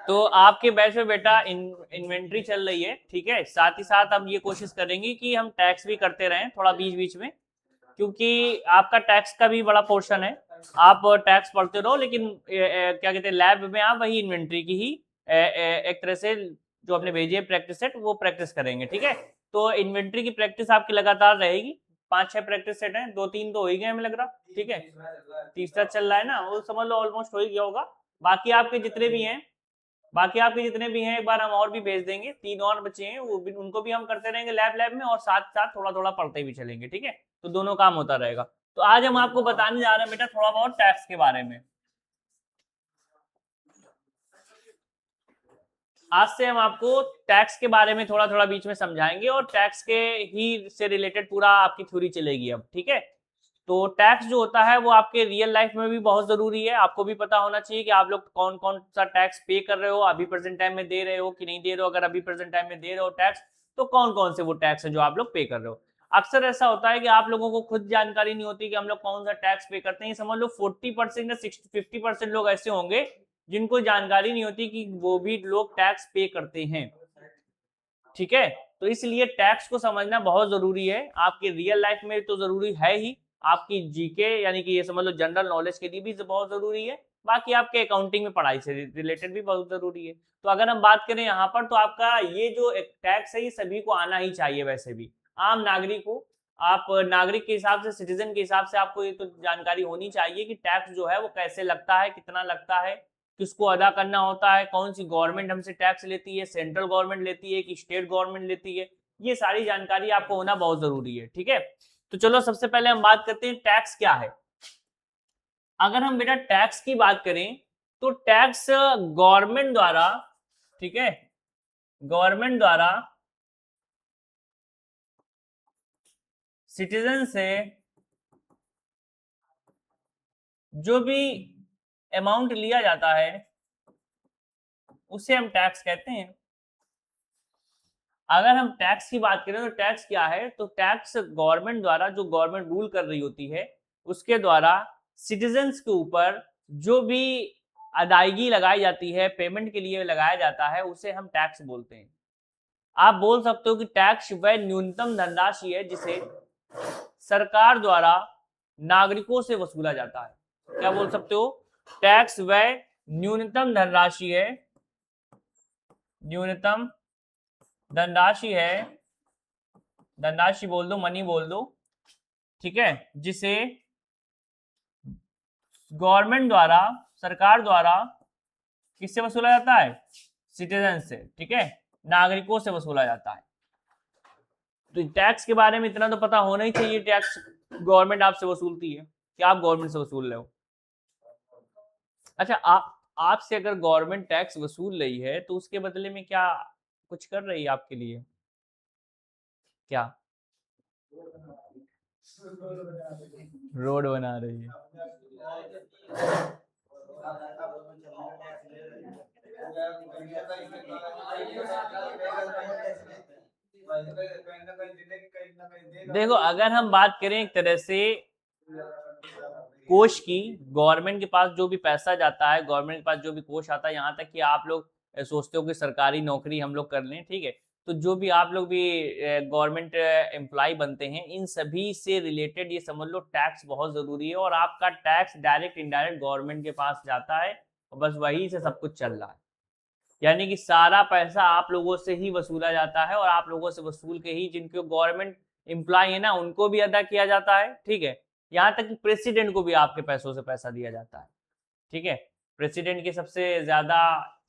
तो आपके बैच में बेटा इन्वेंट्री चल रही है, ठीक है। साथ ही साथ हम ये कोशिश करेंगे कि हम टैक्स भी करते रहें थोड़ा बीच बीच में, क्योंकि आपका टैक्स का भी बड़ा पोर्शन है। आप टैक्स पढ़ते रहो, लेकिन क्या कहते हैं, लैब में आप वही इन्वेंट्री की ही एक तरह से जो आपने भेजी है प्रैक्टिस सेट, वो प्रैक्टिस करेंगे, ठीक है। तो इन्वेंट्री की प्रैक्टिस आपकी लगातार रहेगी। 5-6 प्रैक्टिस सेट हैं, 2-3 तो हो ही गए हमें लग रहा, ठीक है। तीसरा चल रहा है ना, वो समझ लो ऑलमोस्ट हो ही गया होगा। बाकी आपके जितने भी हैं, एक बार हम और भी भेज देंगे। 3 और बच्चे हैं, वो भी, उनको भी हम करते रहेंगे लैब में, और साथ साथ थोड़ा थोड़ा पढ़ते भी चलेंगे, ठीक है। तो दोनों काम होता रहेगा। तो आज हम आपको बताने जा रहे हैं बेटा थोड़ा बहुत टैक्स के बारे में। आज से हम आपको टैक्स के बारे में थोड़ा थोड़ा बीच में समझाएंगे, और टैक्स के ही से रिलेटेड पूरा आपकी थ्योरी चलेगी अब, ठीक है। तो टैक्स जो होता है वो आपके रियल लाइफ में भी बहुत जरूरी है। आपको भी पता होना चाहिए कि आप लोग कौन कौन सा टैक्स पे कर रहे हो, अभी प्रेजेंट टाइम में दे रहे हो कि नहीं दे रहे हो। अगर अभी प्रेजेंट टाइम में दे रहे हो टैक्स, तो कौन कौन से वो टैक्स है जो आप लोग पे कर रहे हो। अक्सर ऐसा होता है कि आप लोगों को खुद जानकारी नहीं होती कि हम लोग कौन सा टैक्स पे करते हैं। समझ लो 40% या 50% लोग ऐसे होंगे जिनको जानकारी नहीं होती कि वो भी लोग टैक्स पे करते हैं, ठीक है। तो इसलिए टैक्स को समझना बहुत जरूरी है। आपकी रियल लाइफ में तो जरूरी है ही, आपकी जीके यानी कि ये समझ लो जनरल नॉलेज के लिए भी बहुत जरूरी है, बाकी आपके अकाउंटिंग में पढ़ाई से रिलेटेड भी बहुत जरूरी है। तो अगर हम बात करें यहाँ पर, तो आपका ये जो टैक्स है ये सभी को आना ही चाहिए। वैसे भी आम नागरिक को, आप नागरिक के हिसाब से, सिटीजन के हिसाब से आपको ये तो जानकारी होनी चाहिए कि टैक्स जो है वो कैसे लगता है, कितना लगता है, किसको अदा करना होता है, कौन सी गवर्नमेंट हमसे टैक्स लेती है, सेंट्रल गवर्नमेंट लेती है कि स्टेट गवर्नमेंट लेती है। ये सारी जानकारी आपको होना बहुत जरूरी है, ठीक है। तो चलो सबसे पहले हम बात करते हैं टैक्स क्या है। अगर हम बेटा टैक्स की बात करें, तो टैक्स गवर्नमेंट द्वारा, ठीक है, गवर्नमेंट द्वारा सिटीजन से जो भी अमाउंट लिया जाता है उसे हम टैक्स कहते हैं। अगर हम टैक्स की बात करें तो टैक्स क्या है, तो टैक्स गवर्नमेंट द्वारा, जो गवर्नमेंट रूल कर रही होती है उसके द्वारा सिटीजन्स के ऊपर जो भी अदायगी लगाई जाती है, पेमेंट के लिए लगाया जाता है, उसे हम टैक्स बोलते हैं। आप बोल सकते हो कि टैक्स वह न्यूनतम धनराशि है जिसे सरकार द्वारा नागरिकों से वसूला जाता है। क्या बोल सकते हो? टैक्स वह न्यूनतम धनराशि है, न्यूनतम धनराशि है, धनराशि बोल दो, मनी बोल दो, ठीक है, जिसे गवर्नमेंट द्वारा, सरकार द्वारा किससे वसूला जाता है? सिटीजन से, ठीक है, नागरिकों से वसूला जाता है। तो टैक्स के बारे में इतना तो पता होना ही चाहिए, टैक्स गवर्नमेंट आपसे वसूलती है कि आप गवर्नमेंट से वसूल रहे हो। अच्छा, आपसे अगर गवर्नमेंट टैक्स वसूल रही है तो उसके बदले में क्या कुछ कर रही है आपके लिए? क्या? रोड बना रही है। देखो, अगर हम बात करें एक तरह से कोष की, गवर्नमेंट के पास जो भी पैसा जाता है, गवर्नमेंट के पास जो भी कोष आता है, यहाँ तक कि आप लोग सोचते हो कि सरकारी नौकरी हम लोग कर लें, ठीक है, तो जो भी आप लोग भी गवर्नमेंट एम्प्लॉय बनते हैं, इन सभी से रिलेटेड ये समझ लो टैक्स बहुत जरूरी है। और आपका टैक्स डायरेक्ट इनडायरेक्ट गवर्नमेंट के पास जाता है, और बस वही से सब कुछ चल रहा है। यानी कि सारा पैसा आप लोगों से ही वसूला जाता है, और आप लोगों से वसूल के ही जिनके गवर्नमेंट एम्प्लॉय है ना, उनको भी अदा किया जाता है, ठीक है। यहाँ तक कि प्रेसिडेंट को भी आपके पैसों से पैसा दिया जाता है, ठीक है। प्रेसिडेंट की सबसे ज्यादा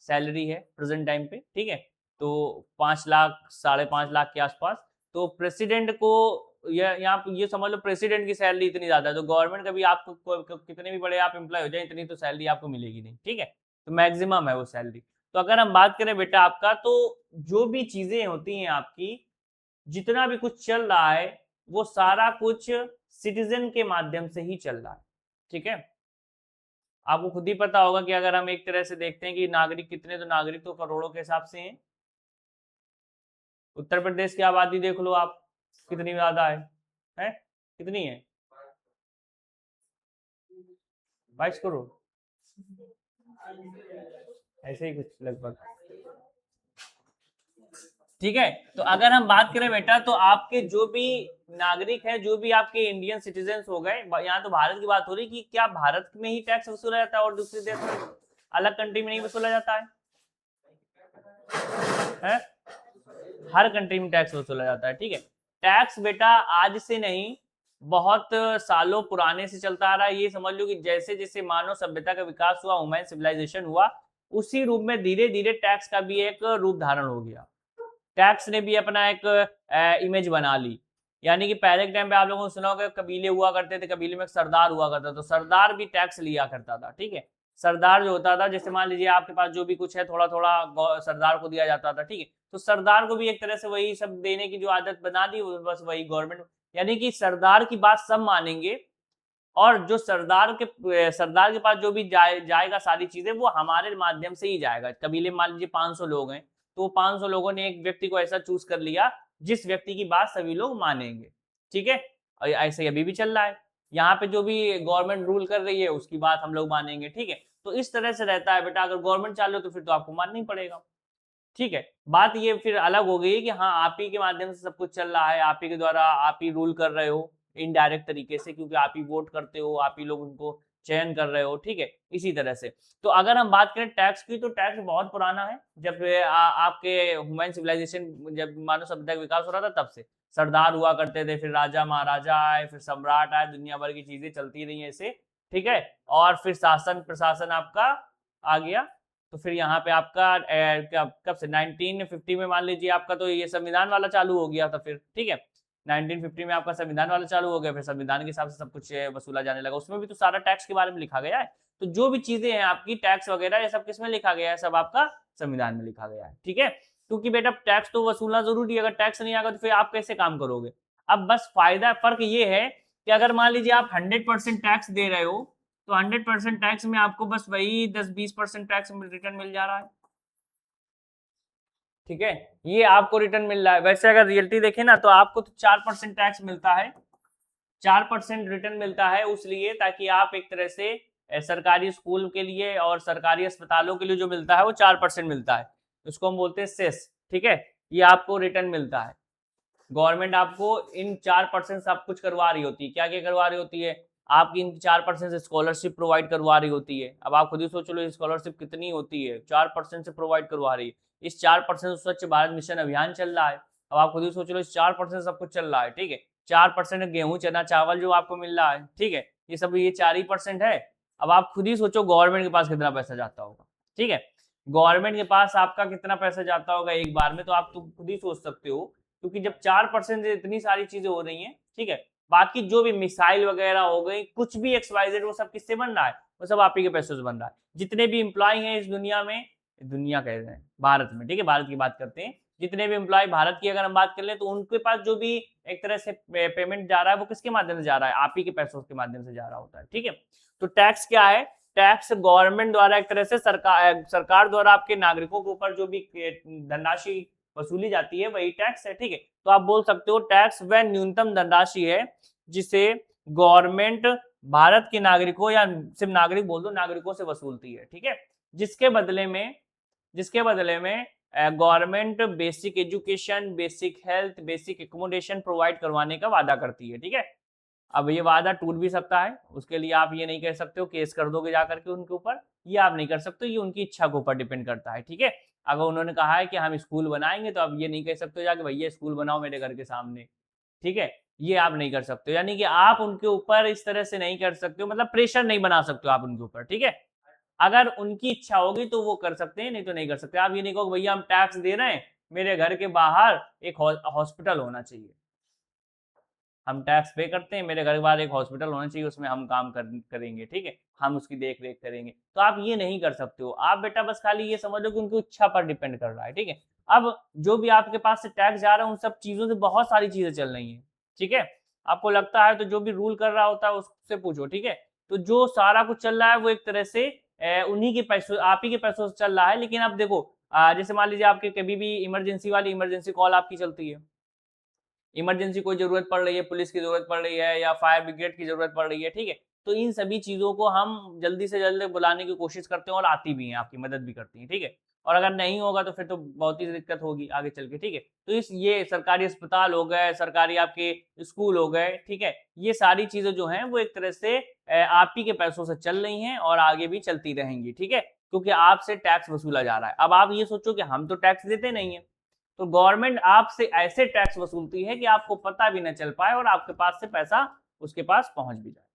सैलरी है प्रेजेंट टाइम पे, ठीक है, तो 5 लाख, 5.5 लाख के आसपास। तो प्रेसिडेंट को यहाँ ये समझ लो प्रेसिडेंट की सैलरी इतनी ज्यादा है, तो गवर्नमेंट का भी आपको कितने भी बड़े आप एम्प्लॉय हो जाए, इतनी तो सैलरी आपको मिलेगी नहीं, ठीक है। तो मैक्सिमम है वो सैलरी। तो अगर हम बात करें बेटा आपका, तो जो भी चीजें होती हैं आपकी, जितना भी कुछ चल रहा है, वो सारा कुछ सिटीजन के माध्यम से ही चल रहा है, ठीक है। आपको खुद ही पता होगा कि अगर हम एक तरह से देखते हैं कि नागरिक कितने, तो नागरिक तो करोड़ों के हिसाब से हैं। उत्तर प्रदेश की आबादी देख लो आप, कितनी ज्यादा है? कितनी है? 22 करोड़ ऐसे ही कुछ लगभग। ठीक है, तो अगर हम बात करें बेटा तो आपके जो भी नागरिक हैं, जो भी आपके इंडियन सिटीजन हो गए, यहाँ तो भारत की बात हो रही कि क्या भारत में ही टैक्स वसूला जाता है और दूसरे देश में अलग कंट्री में नहीं वसूला जाता है? हर कंट्री में टैक्स वसूला जाता है। ठीक है, टैक्स बेटा आज से नहीं बहुत सालों पुराने से चलता आ रहा है। ये समझ लो कि जैसे जैसे मानव सभ्यता का विकास हुआ, ह्यूमन सिविलाइजेशन हुआ, उसी रूप में धीरे धीरे टैक्स का भी एक रूप धारण हो गया। टैक्स ने भी अपना एक इमेज बना ली। यानी कि पहले के टाइम पे आप लोगों ने सुना होगा कबीले हुआ करते थे, कबीले में एक सरदार हुआ करता था, तो सरदार भी टैक्स लिया करता था। ठीक है, सरदार जो होता था, जैसे मान लीजिए आपके पास जो भी कुछ है थोड़ा थोड़ा सरदार को दिया जाता था। ठीक है, तो सरदार को भी एक तरह से वही सब देने की जो आदत बना दी, बस वही गवर्नमेंट, यानी कि सरदार की बात सब मानेंगे और जो सरदार के पास जो भी जाएगा सारी चीजें वो हमारे माध्यम से ही जाएगा। कबीले मान लीजिए 500 लोग हैं, तो 500 लोगों ने एक व्यक्ति को ऐसा चूज कर लिया जिस व्यक्ति की बात सभी लोग मानेंगे। ठीक है, और ऐसे अभी भी चल रहा है, यहाँ पे जो भी गवर्नमेंट रूल कर रही है उसकी बात हम लोग मानेंगे। ठीक है, तो इस तरह से रहता है बेटा, अगर गवर्नमेंट चालू तो फिर तो आपको मानना ही पड़ेगा। ठीक है, बात ये फिर अलग हो गई कि हाँ आप ही के माध्यम से सब कुछ चल रहा है, आप ही के द्वारा आप ही रूल कर रहे हो इनडायरेक्ट तरीके से, क्योंकि आप ही वोट करते हो, आप ही लोग उनको चयन कर रहे हो। ठीक है, इसी तरह से। तो अगर हम बात करें टैक्स की, तो टैक्स बहुत पुराना है। जब आपके ह्यूमन सिविलाइजेशन, जब मानव सभ्यता का विकास हो रहा था तब से सरदार हुआ करते थे, फिर राजा महाराजा आए, फिर सम्राट आए, दुनिया भर की चीजें चलती रही ऐसे। ठीक है, और फिर शासन प्रशासन आपका आ गया। तो फिर यहाँ पे आपका कब से 1950 में मान लीजिए आपका तो ये संविधान वाला चालू हो गया था फिर। ठीक है, 1950 में आपका संविधान वाला चालू हो गया, फिर संविधान के हिसाब से सब कुछ वसूला जाने लगा। उसमें भी तो सारा टैक्स के बारे में लिखा गया है। तो जो भी चीजें हैं आपकी टैक्स वगैरह, ये सब किस में लिखा गया है? सब आपका संविधान में लिखा गया है। ठीक है, क्योंकि बेटा टैक्स तो वसूलना जरूरी है, अगर टैक्स नहीं आएगा तो फिर आप कैसे काम करोगे? अब बस फर्क ये है कि अगर मान लीजिए आप 100% टैक्स दे रहे हो, तो 100% टैक्स में आपको बस वही 10-20% टैक्स रिटर्न मिल जा रहा है। ठीक है, ये आपको रिटर्न मिल रहा है। वैसे अगर रियलिटी देखें ना तो आपको तो 4% टैक्स मिलता है, 4% रिटर्न मिलता है, उसलिए ताकि आप एक तरह से सरकारी स्कूल के लिए और सरकारी अस्पतालों के लिए जो मिलता है वो 4% मिलता है, उसको हम बोलते हैं सेस। ठीक है, ये आपको रिटर्न मिलता है। गवर्नमेंट आपको इन 4% सब कुछ करवा रही होती है। क्या क्या करवा रही होती है? आपकी इन 4% से स्कॉलरशिप प्रोवाइड करवा रही होती है। अब आप खुद ही सोच लो स्कॉलरशिप कितनी होती है, 4% से प्रोवाइड करवा रही है। इस 4% से स्वच्छ भारत मिशन अभियान चल रहा है। अब आप खुद ही सोच लो इस 4% सब कुछ चल रहा है। ठीक है, 4% गेहूं चना चावल जो आपको मिल रहा है। ठीक है, ये सब ये 4% है। अब आप खुद ही सोचो गवर्नमेंट के पास कितना पैसा जाता होगा। ठीक है, गवर्नमेंट के पास आपका कितना पैसा जाता होगा एक बार में, तो आप तो खुद ही सोच सकते हो। क्योंकि जब 4% से इतनी सारी चीजें हो रही हैं, ठीक है, बाकी जो भी मिसाइल वगैरह हो गई, कुछ भी XYZ, वो सब किससे बन रहा है? वो सब आप ही के पैसों से बन रहा है। जितने भी एम्प्लॉय हैं इस दुनिया में, दुनिया कह रहे हैं भारत में, ठीक है, भारत की बात करते हैं, जितने भी एम्प्लॉय भारत की अगर हम बात कर ले, तो उनके पास जो भी एक तरह से पेमेंट जा रहा है वो किसके माध्यम से जा रहा है? आप ही के पैसों के माध्यम से जा रहा होता है। ठीक है, तो टैक्स क्या है? टैक्स गवर्नमेंट द्वारा एक तरह से सरकार द्वारा आपके नागरिकों के ऊपर जो भी धनराशि वसूली जाती है वही टैक्स है। ठीक है, तो आप बोल सकते हो टैक्स वह न्यूनतम धनराशि है जिसे गवर्नमेंट भारत के नागरिकों, या सिर्फ नागरिक बोल दो, नागरिकों से वसूलती है। ठीक है, जिसके बदले में government basic education, basic health, basic accommodation provide करवाने का वादा करती है। ठीक है, अब ये वादा टूट भी सकता है, उसके लिए आप ये नहीं कह सकते हो केस कर दोगे जाकर के उनके ऊपर, ये आप नहीं कर सकते, ये उनकी इच्छा के ऊपर डिपेंड करता है। ठीक है, अगर उन्होंने कहा है कि हम स्कूल बनाएंगे, तो अब ये नहीं कह सकते जाके भैया स्कूल बनाओ मेरे घर के सामने। ठीक है, ये आप नहीं कर सकते, यानी कि आप उनके ऊपर इस तरह से नहीं कर सकते हो, मतलब प्रेशर नहीं बना सकते हो आप उनके ऊपर। ठीक है, अगर उनकी इच्छा होगी तो वो कर सकते हैं, नहीं तो नहीं कर सकते। आप ये नहीं कहो भैया हम टैक्स दे रहे हैं, मेरे घर के बाहर एक हॉस्पिटल होना चाहिए, हम टैक्स पे करते हैं, मेरे घर के बाहर एक हॉस्पिटल होना चाहिए, उसमें हम काम करेंगे। ठीक है, हम उसकी देख रेख करेंगे। तो आप ये नहीं कर सकते हो। आप बेटा बस खाली ये समझ लो कि उनकी इच्छा पर डिपेंड कर रहा है। ठीक है, अब जो भी आपके पास से टैक्स जा रहा है उन सब चीजों से बहुत सारी चीजें चल रही हैं। ठीक है, आपको लगता है तो जो भी रूल कर रहा होता है उससे पूछो। ठीक है, तो जो सारा कुछ चल रहा है वो एक तरह से उन्हीं के पैसों, आप ही के पैसों से चल रहा है। लेकिन अब देखो जैसे मान लीजिए आपके कभी भी इमरजेंसी कॉल आपकी चलती है, इमरजेंसी कोई जरूरत पड़ रही है, पुलिस की जरूरत पड़ रही है या फायर ब्रिगेड की जरूरत पड़ रही है। ठीक है, तो इन सभी चीज़ों को हम जल्दी से जल्दी बुलाने की कोशिश करते हैं और आती भी हैं, आपकी मदद भी करती हैं, ठीक है। और अगर नहीं होगा तो फिर तो बहुत ही दिक्कत होगी आगे चल के, ठीक है। तो ये सरकारी अस्पताल हो गए, सरकारी आपके स्कूल हो गए, ठीक है, ये सारी चीज़ें जो हैं वो एक तरह से आप ही के पैसों से चल रही हैं और आगे भी चलती रहेंगी, ठीक है, क्योंकि आपसे टैक्स वसूला जा रहा है। अब आप ये सोचो कि हम तो टैक्स देते नहीं है, तो गवर्नमेंट आपसे ऐसे टैक्स वसूलती है कि आपको पता भी न चल पाए और आपके पास से पैसा उसके पास पहुंच भी जाए।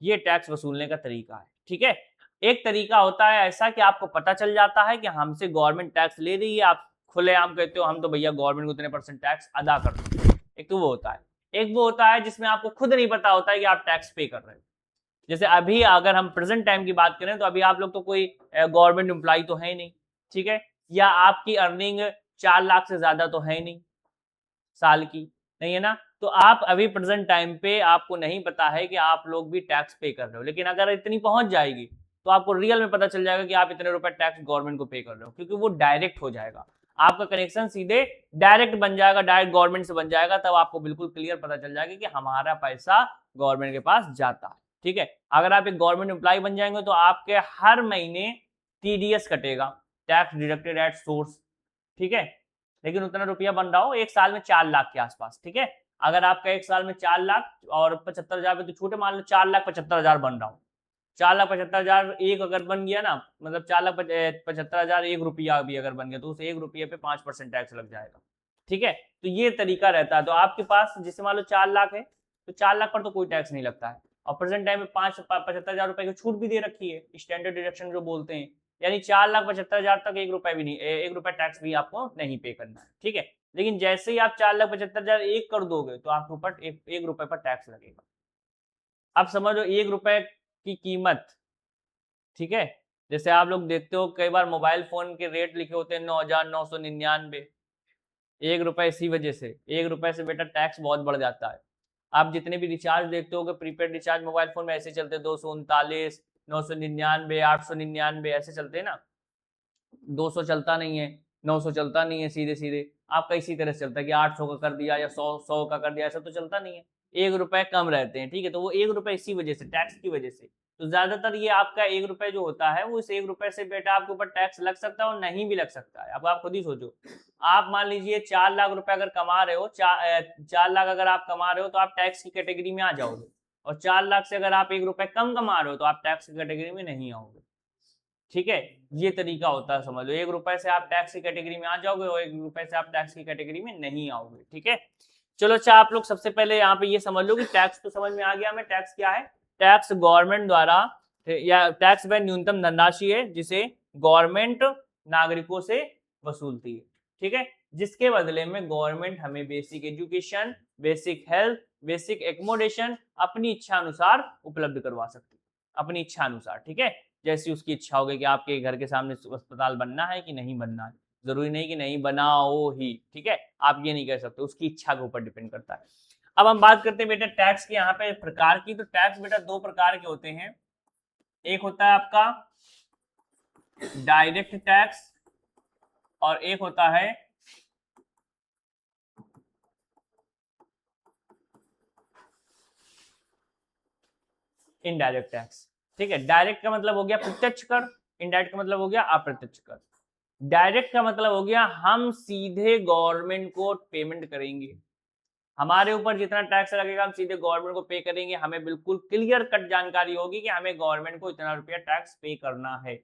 ये टैक्स वसूलने का तरीका है, ठीक है। एक तरीका होता है ऐसा कि आपको पता चल जाता है कि हमसे गवर्नमेंट टैक्स ले रही है, आप खुलेआम कहते हो हम तो भैया गवर्नमेंट को इतने % टैक्स अदा करते हैं। एक तो वो होता है, एक वो होता है जिसमें आपको खुद नहीं पता होता है कि आप टैक्स पे कर रहे हो। जैसे अभी अगर हम प्रेजेंट टाइम की बात करें तो अभी आप लोग तो कोई गवर्नमेंट एम्प्लॉय तो है ही नहीं, ठीक है, या आपकी अर्निंग 4 लाख से ज्यादा तो है ही नहीं साल की, नहीं है ना। तो आप अभी प्रेजेंट टाइम पे आपको नहीं पता है कि आप लोग भी टैक्स पे कर रहे हो, लेकिन अगर इतनी पहुंच जाएगी तो आपको रियल में पता चल जाएगा कि आप इतने रुपए टैक्स गवर्नमेंट को पे कर रहे हो, क्योंकि वो डायरेक्ट हो जाएगा, आपका कनेक्शन सीधे डायरेक्ट बन जाएगा, डायरेक्ट गवर्नमेंट से बन जाएगा। तब आपको बिल्कुल क्लियर पता चल जाएगा कि हमारा पैसा गवर्नमेंट के पास जाता है, ठीक है। अगर आप एक गवर्नमेंट एम्प्लॉय बन जाएंगे तो आपके हर महीने TDS कटेगा, टैक्स डिडक्टेड एट सोर्स, ठीक है, लेकिन उतना रुपया बन रहा हो एक साल में 4 लाख के आसपास, ठीक है। अगर आपका एक साल में 4 लाख और 75,000 पे तो छूटे, मान लो 4,75,000 बन रहा हूँ, 4,75,000 एक अगर बन गया ना, मतलब 4,75,000 एक रुपया भी अगर बन गया तो उस एक रुपये पे 5% टैक्स लग जाएगा, ठीक है। तो ये तरीका रहता है। तो आपके पास जैसे मान लो 4 लाख है तो 4 लाख पर तो कोई टैक्स नहीं लगता है, और प्रेजेंट टाइम में 75,000 रुपए की छूट भी दे रखी है, स्टैंडर्ड डिडक्शन जो बोलते हैं, यानी 4,75,000 तक एक रुपए भी नहीं, एक रुपए टैक्स भी आपको नहीं पे करना है, ठीक है। लेकिन जैसे ही आप 4,75,000 एक कर दोगे तो आपके ऊपर एक रुपए पर टैक्स लगेगा। अब समझो एक रुपए की कीमत, ठीक है। जैसे आप लोग देखते हो कई बार मोबाइल फोन के रेट लिखे होते हैं 9,999, एक रुपए, इसी वजह से एक रुपए से बेटा टैक्स बहुत बढ़ जाता है। आप जितने भी रिचार्ज देखते हो प्रीपेड रिचार्ज मोबाइल फोन में ऐसे चलते हैं, 239, 999, 899 ऐसे चलते हैं ना, 200 चलता नहीं है, 900 चलता नहीं है, सीधे सीधे आपका इसी तरह से चलता है कि 800 का कर दिया या 100 का कर दिया, ऐसा तो चलता नहीं है, एक रुपए कम रहते हैं, ठीक है। तो वो एक रुपए इसी वजह से, टैक्स की वजह से। तो ज्यादातर ये आपका एक रुपए जो होता है वो इस एक रुपए से बेटा आपके ऊपर टैक्स लग सकता है और नहीं भी लग सकता है। अब आप खुद ही सोचो, आप मान लीजिए 4 लाख रुपए अगर कमा रहे हो, 4 लाख अगर आप कमा रहे हो तो आप टैक्स की कैटेगरी में आ जाओगे, और 4 लाख से अगर आप एक रुपए कम कमा रहे हो तो आप टैक्स की कैटेगरी में नहीं आओगे, ठीक है। ये तरीका होता है, समझ लो, एक रुपए से आप टैक्स की कैटेगरी में आ जाओगे और एक रुपए से आप टैक्स की कैटेगरी में नहीं आओगे, ठीक है। चलो अच्छा, आप लोग सबसे पहले यहाँ पे ये समझ लो कि टैक्स तो समझ में आ गया हमें, टैक्स क्या है। टैक्स गवर्नमेंट द्वारा या टैक्स वह न्यूनतम धनराशि है जिसे गवर्नमेंट नागरिकों से वसूलती है, ठीक है, जिसके बदले में गवर्नमेंट हमें basic education, basic health, basic accommodation अपनी इच्छा अनुसार उपलब्ध करवा सकती है, अपनी इच्छा अनुसार, ठीक है। जैसी उसकी इच्छा होगी कि आपके घर के सामने अस्पताल बनना है कि नहीं बनना है, जरूरी नहीं कि नहीं बनाओ ही, ठीक है, आप ये नहीं कह सकते, उसकी इच्छा के ऊपर डिपेंड करता है। अब हम बात करते हैं बेटा टैक्स के यहाँ पे प्रकार की। तो टैक्स बेटा दो प्रकार के होते हैं, एक होता है आपका डायरेक्ट टैक्स और एक होता है इनडायरेक्ट टैक्स, ठीक है। डायरेक्ट का मतलब हो गया प्रत्यक्ष कर, इनडायरेक्ट का मतलब हो गया अप्रत्यक्ष कर। डायरेक्ट का मतलब हो गया हम सीधे गवर्नमेंट को पेमेंट करेंगे, हमारे ऊपर जितना टैक्स लगेगा हम सीधे गवर्नमेंट को पे करेंगे, हमें बिल्कुल क्लियर कट जानकारी होगी कि हमें गवर्नमेंट को इतना रुपया टैक्स पे करना है,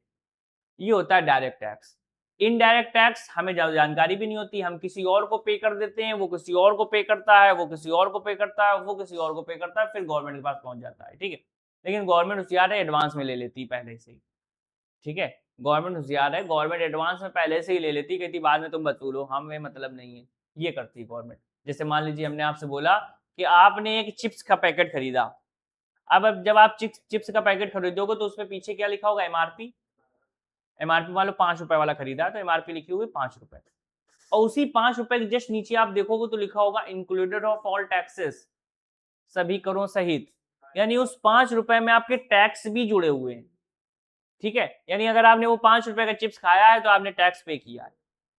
ये होता है डायरेक्ट टैक्स। इनडायरेक्ट टैक्स हमें जानकारी भी नहीं होती, हम किसी और को पे कर देते हैं, वो किसी और को पे करता है, वो किसी और को पे करता है, वो किसी और को पे करता है, फिर गवर्नमेंट के पास पहुंच जाता है, ठीक है। लेकिन गवर्नमेंट होशियार है, एडवांस में ले लेती है पहले से ही, ठीक है। गवर्नमेंट होशियार है, गवर्नमेंट एडवांस में पहले से ही ले लेती, कहती बाद में तुम वसूलो, हमें मतलब नहीं है, ये करती है गवर्नमेंट। जैसे मान लीजिए हमने आपसे बोला कि आपने एक चिप्स का पैकेट खरीदा, अब जब आप चिप्स का पैकेट खरीदोगे तो उसमें पीछे क्या लिखा होगा, एमआरपी। एमआरपी मान लो 5 रुपए वाला खरीदा तो एमआरपी लिखी हुई 5 रुपए, और उसी 5 रुपए के जस्ट नीचे आप देखोगे तो लिखा होगा इंक्लूडेड ऑफ ऑल टैक्सेस, सभी करों सहित, यानी उस 5 रुपए में आपके टैक्स भी जुड़े हुए हैं, ठीक है। यानी अगर आपने वो 5 रुपए का चिप्स खाया है तो आपने टैक्स पे किया है,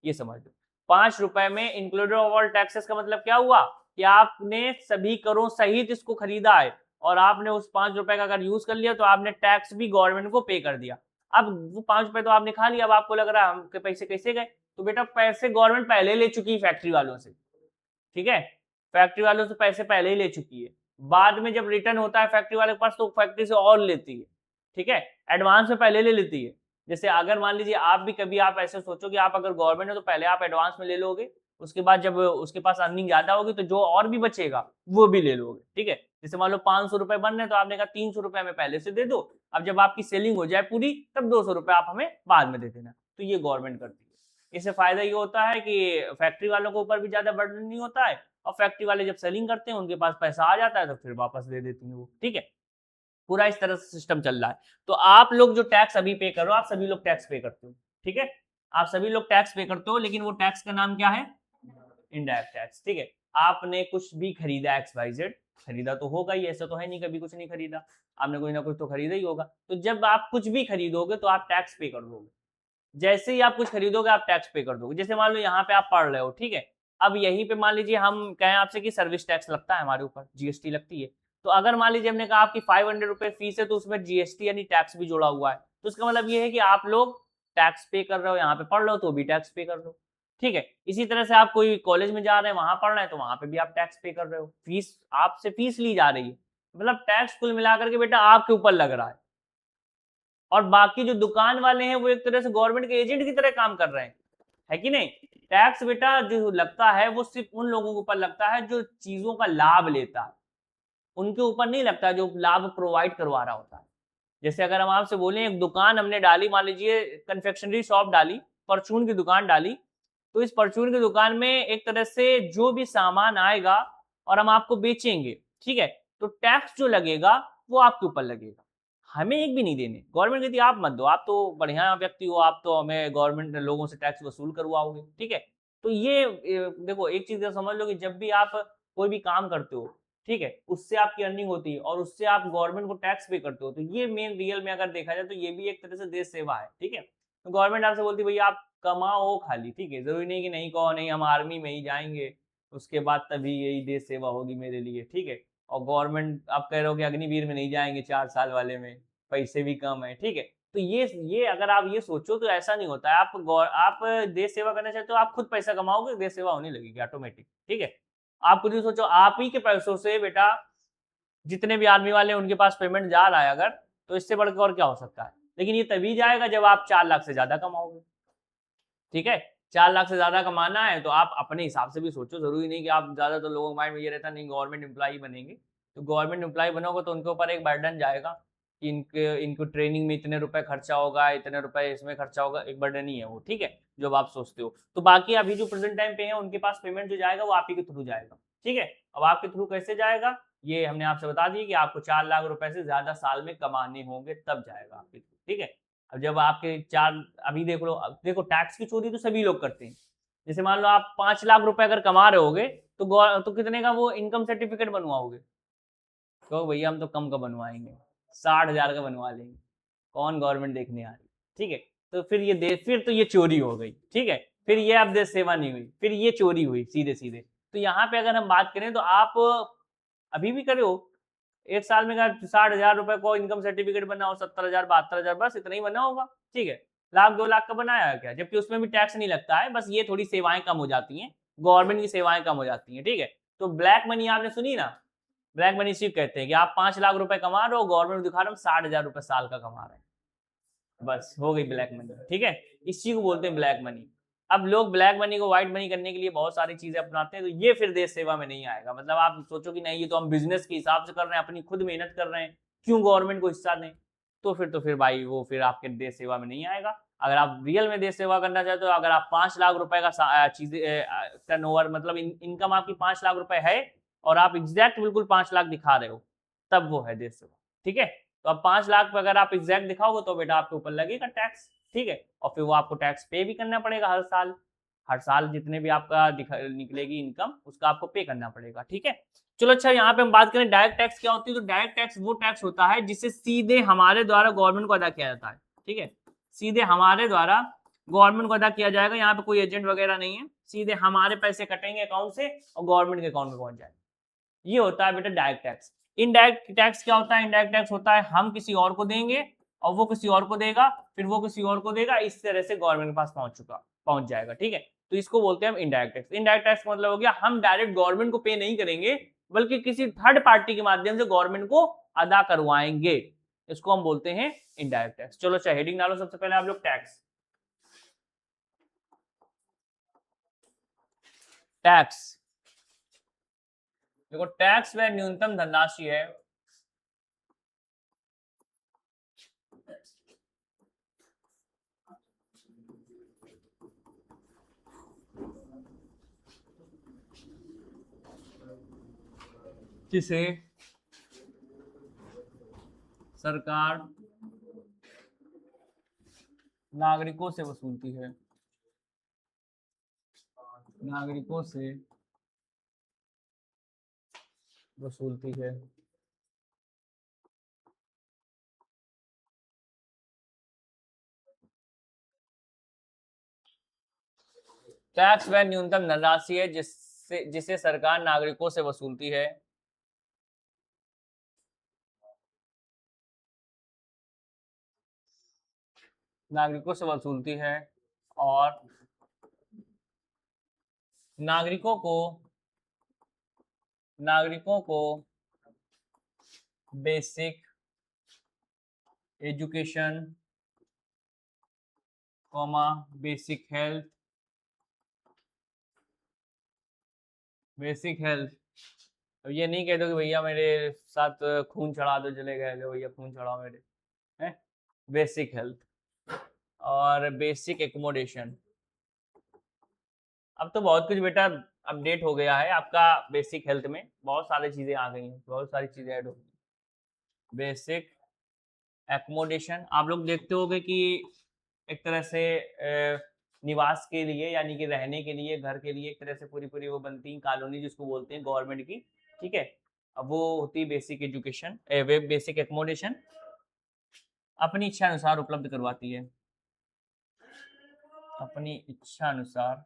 ये समझ लो। 5 रुपए में इंक्लूडेड ऑफ ऑल टैक्सेस का मतलब क्या हुआ कि आपने सभी करों सहित इसको खरीदा है, और आपने उस 5 रुपए का अगर यूज कर लिया तो आपने टैक्स भी गवर्नमेंट को पे कर दिया। अब वो 5 रुपए तो आपने खा लिया, अब आपको लग रहा है हमके पैसे कैसे गए, तो बेटा पैसे गवर्नमेंट पहले ले चुकी है फैक्ट्री वालों से, ठीक है, फैक्ट्री वालों से पैसे पहले ही ले चुकी है। बाद में जब रिटर्न होता है फैक्ट्री वाले के पास तो फैक्ट्री से और लेती है, ठीक है, एडवांस में पहले ले लेती है। जैसे अगर मान लीजिए आप भी कभी आप ऐसे सोचो कि आप अगर गवर्नमेंट हो तो पहले आप एडवांस में ले लोगे, उसके बाद जब उसके पास अर्निंग ज्यादा होगी तो जो और भी बचेगा वो भी ले लोगे, ठीक है। जैसे मान लो 500 रुपए बन रहे हैं तो आपने कहा 300 रुपए हमें पहले से दे दो, अब जब आपकी सेलिंग हो जाए पूरी तब 200 रुपए आप हमें बाद में दे देना। तो ये गवर्नमेंट करती है। इससे फायदा ये होता है कि फैक्ट्री वालों के ऊपर भी ज्यादा बर्डन नहीं होता है, और फैक्ट्री वाले जब सेलिंग करते हैं उनके पास पैसा आ जाता है तो फिर वापस दे देती है वो, ठीक है। पूरा इस तरह से सिस्टम चल रहा है। तो आप लोग जो टैक्स अभी पे कर रहे हो, आप सभी लोग टैक्स पे करते हो, ठीक है, आप सभी लोग टैक्स पे करते हो, लेकिन वो टैक्स का नाम क्या है, इनडायरेक्ट टैक्स, ठीक है। आपने कुछ भी खरीदा एक्स वाई जेड, खरीदा तो होगा ही, ऐसा तो है नहीं कभी कुछ नहीं खरीदा, आपने कोई ना कुछ तो खरीदा ही होगा। तो जब आप कुछ भी खरीदोगे तो आप टैक्स पे कर दोगे, जैसे ही आप कुछ खरीदोगे आप टैक्स पे कर दोगे। जैसे मान लो यहाँ पे आप पढ़ रहे हो, ठीक है, अब यहीं पे मान लीजिए हम कहें आपसे कि सर्विस टैक्स लगता है हमारे ऊपर, जीएसटी लगती है, तो अगर मान लीजिए हमने कहा आपकी 500 रुपए फीस है तो उसमें जीएसटी यानी टैक्स भी जुड़ा हुआ है, तो उसका मतलब ये है कि आप लोग टैक्स पे कर रहे हो, यहाँ पे पढ़ रहे हो तो भी टैक्स पे कर रहे हो, ठीक है। इसी तरह से आप कोई कॉलेज में जा रहे हैं वहां पढ़ रहे हैं तो वहां पे भी आप टैक्स पे कर रहे हो, फीस आपसे फीस ली जा रही है, मतलब टैक्स कुल मिलाकर के बेटा आपके ऊपर लग रहा है। और बाकी जो दुकान वाले हैं वो एक तरह से गवर्नमेंट के एजेंट की तरह काम कर रहे हैं, है कि नहीं। टैक्स बेटा जो लगता है वो सिर्फ उन लोगों के ऊपर लगता है जो चीजों का लाभ लेता है, उनके ऊपर नहीं लगता जो लाभ प्रोवाइड करवा रहा होता है। जैसे अगर हम आपसे बोलें एक दुकान हमने डाली, मान लीजिए कन्फेक्शनरी शॉप डाली, परचून की दुकान डाली, तो इस परचून की दुकान में एक तरह से जो भी सामान आएगा और हम आपको बेचेंगे, ठीक है, तो टैक्स जो लगेगा वो आपके ऊपर लगेगा, हमें एक भी नहीं देने। गवर्नमेंट कहती है आप मत दो, आप तो बढ़िया व्यक्ति हो, आप तो हमें गवर्नमेंट लोगों से टैक्स वसूल करवाओगे, ठीक है। तो ये देखो एक चीज समझ लो कि जब भी आप कोई भी काम करते हो, ठीक है, उससे आपकी अर्निंग होती है और उससे आप गवर्नमेंट को टैक्स पे करते हो, तो ये मेन रियल में अगर देखा जाए तो ये भी एक तरह से देश सेवा है, ठीक है। तो गवर्नमेंट आपसे बोलती है भैया आप कमाओ खाली, ठीक है, जरूरी नहीं कि नहीं कहो नहीं हम आर्मी में ही जाएंगे उसके बाद तभी यही देश सेवा होगी मेरे लिए, ठीक है। और गवर्नमेंट आप कह रहे हो कि अग्निवीर में नहीं जाएंगे 4 साल वाले में, पैसे भी कम है, ठीक है। तो ये अगर आप ये सोचो तो ऐसा नहीं होता है। आप देश सेवा करना चाहते हो, आप खुद पैसा कमाओगे, देश सेवा होने लगेगी ऑटोमेटिक, ठीक है। आप खुद ही सोचो, आप ही के पैसों से बेटा जितने भी आर्मी वाले उनके पास पेमेंट जा रहा है अगर, तो इससे बढ़कर और क्या हो सकता है। लेकिन ये तभी जाएगा जब आप 4 लाख से ज्यादा कमाओगे, ठीक है। 4 लाख से ज्यादा कमाना है तो आप अपने हिसाब से भी सोचो, जरूरी नहीं कि आप ज्यादातर लोगों के माइंड में ये रहता नहीं गवर्नमेंट एम्प्लॉय बनेंगे, तो गवर्नमेंट एम्प्लॉय बनोगे तो उनके ऊपर एक बर्डन जाएगा कि इनको ट्रेनिंग में इतने रुपए खर्चा होगा, इतने रुपए इसमें खर्चा होगा, एक बर्डन ही है वो, ठीक है, जो आप सोचते हो। तो बाकी अभी जो प्रेजेंट टाइम पे है उनके पास पेमेंट जो जाएगा वो आप ही के थ्रू जाएगा, ठीक है। अब आपके थ्रू कैसे जाएगा ये हमने आपसे बता दिया कि आपको 4 लाख रुपए से ज्यादा साल में कमाने होंगे तब जाएगा आपके थ्रू, ठीक है। अब जब आपके चार, अभी देख लो, अब देखो टैक्स की चोरी तो सभी लोग करते हैं। जैसे मान लो आप 5 लाख रुपए अगर कमा रहे होगे तो कितने का वो इनकम सर्टिफिकेट बनवाओगे, तो भैया हम तो कम का बनवाएंगे, 60,000 का बनवा लेंगे, कौन गवर्नमेंट देखने आ रही, ठीक है। तो फिर तो ये चोरी हो गई, ठीक है, फिर ये अब देश सेवा नहीं हुई, फिर ये चोरी हुई सीधे सीधे। तो यहाँ पे अगर हम बात करें तो आप अभी भी करे हो, एक साल में 60,000 रुपए को इनकम सर्टिफिकेट बनाओ, 70,000 72,000 बस इतना ही बना होगा, ठीक है। लाख 2 लाख का बनाया है क्या, जबकि उसमें भी टैक्स नहीं लगता है, बस ये थोड़ी सेवाएं कम हो जाती हैं, गवर्नमेंट की सेवाएं कम हो जाती हैं, ठीक है। तो ब्लैक मनी आपने सुनी ना, ब्लैक मनी सिर्फ कहते हैं कि आप 5 लाख रुपए कमा रहे हो, गवर्नमेंट दिखा रहा हूँ 60,000 रुपए साल का कमा रहे हैं, बस हो गई ब्लैक मनी, ठीक है। इसी को बोलते हैं ब्लैक मनी। अब लोग ब्लैक मनी को व्हाइट मनी करने के लिए बहुत सारी चीजें अपनाते हैं, तो ये फिर देश सेवा में नहीं आएगा। मतलब आप सोचो कि नहीं ये तो हम बिजनेस के हिसाब से कर रहे हैं, अपनी खुद मेहनत कर रहे हैं, क्यों गवर्नमेंट को हिस्सा दें, तो फिर भाई वो फिर आपके देश सेवा में नहीं आएगा। अगर आप रियल में देश सेवा करना चाहते हो, अगर आप 5 लाख रुपए का चीज टर्नओवर मतलब इनकम आपकी 5 लाख रुपए है और आप एग्जैक्ट बिल्कुल 5 लाख दिखा रहे हो, तब वो है देश सेवा, ठीक है। तो अब 5 लाख पे अगर आप एग्जैक्ट दिखाओगे तो बेटा आपके ऊपर लगेगा टैक्स, ठीक है, और फिर वो आपको टैक्स पे भी करना पड़ेगा हर साल जितने भी आपका निकलेगी इनकम उसका आपको पे करना पड़ेगा, ठीक है। चलो अच्छा, यहाँ पे हम बात करें डायरेक्ट टैक्स क्या होती है। तो डायरेक्ट टैक्स वो टैक्स होता है जिसे सीधे हमारे द्वारा गवर्नमेंट को अदा किया जाता है, ठीक है, सीधे हमारे द्वारा गवर्नमेंट को अदा किया जाएगा। यहाँ पे कोई एजेंट वगैरह नहीं है, सीधे हमारे पैसे कटेंगे अकाउंट से और गवर्नमेंट के अकाउंट में पहुंच जाएगा, ये होता है बेटा डायरेक्ट टैक्स। इनडायरेक्ट टैक्स क्या होता है? इनडायरेक्ट टैक्स होता है हम किसी और को देंगे और वो किसी और को देगा, फिर वो किसी और को देगा, इस तरह से गवर्नमेंट के पास पहुंच जाएगा, ठीक है। तो इसको बोलते हैं हम इनडायरेक्ट टैक्स। इनडायरेक्ट टैक्स का मतलब हो गया हम डायरेक्ट गवर्नमेंट को पे नहीं करेंगे, बल्कि किसी थर्ड पार्टी के माध्यम से गवर्नमेंट को अदा करवाएंगे, इसको हम बोलते हैं इनडायरेक्ट टैक्स। चलो अच्छा हेडिंग डालो सबसे पहले आप लोग, टैक्स। टैक्स देखो, टैक्स वह न्यूनतम धनराशि है जिसे सरकार नागरिकों से वसूलती है, नागरिकों से वसूलती है। टैक्स वह न्यूनतम धनराशि है जिसे सरकार नागरिकों से वसूलती है, नागरिकों से वसूलती है और नागरिकों को बेसिक एजुकेशन, बेसिक हेल्थ, अब ये नहीं कह दो कि भैया मेरे साथ खून चढ़ा दो, चले गए लो भैया खून चढ़ाओ मेरे, हैं, बेसिक हेल्थ और बेसिक एकोमोडेशन। अब तो बहुत कुछ बेटा अपडेट हो गया है आपका, बेसिक हेल्थ में बहुत सारी चीजें आ गई हैं, बहुत सारी चीजें ऐड हो गई। बेसिक एकोमोडेशन आप लोग देखते होंगे कि एक तरह से निवास के लिए यानी कि रहने के लिए, घर के लिए एक तरह से पूरी पूरी वो बनती है कॉलोनी जिसको बोलते हैं गवर्नमेंट की, ठीक है। अब वो होती है बेसिक एजुकेशन, बेसिक एकोमोडेशन, अपनी इच्छा अनुसार उपलब्ध करवाती है, अपनी इच्छा अनुसार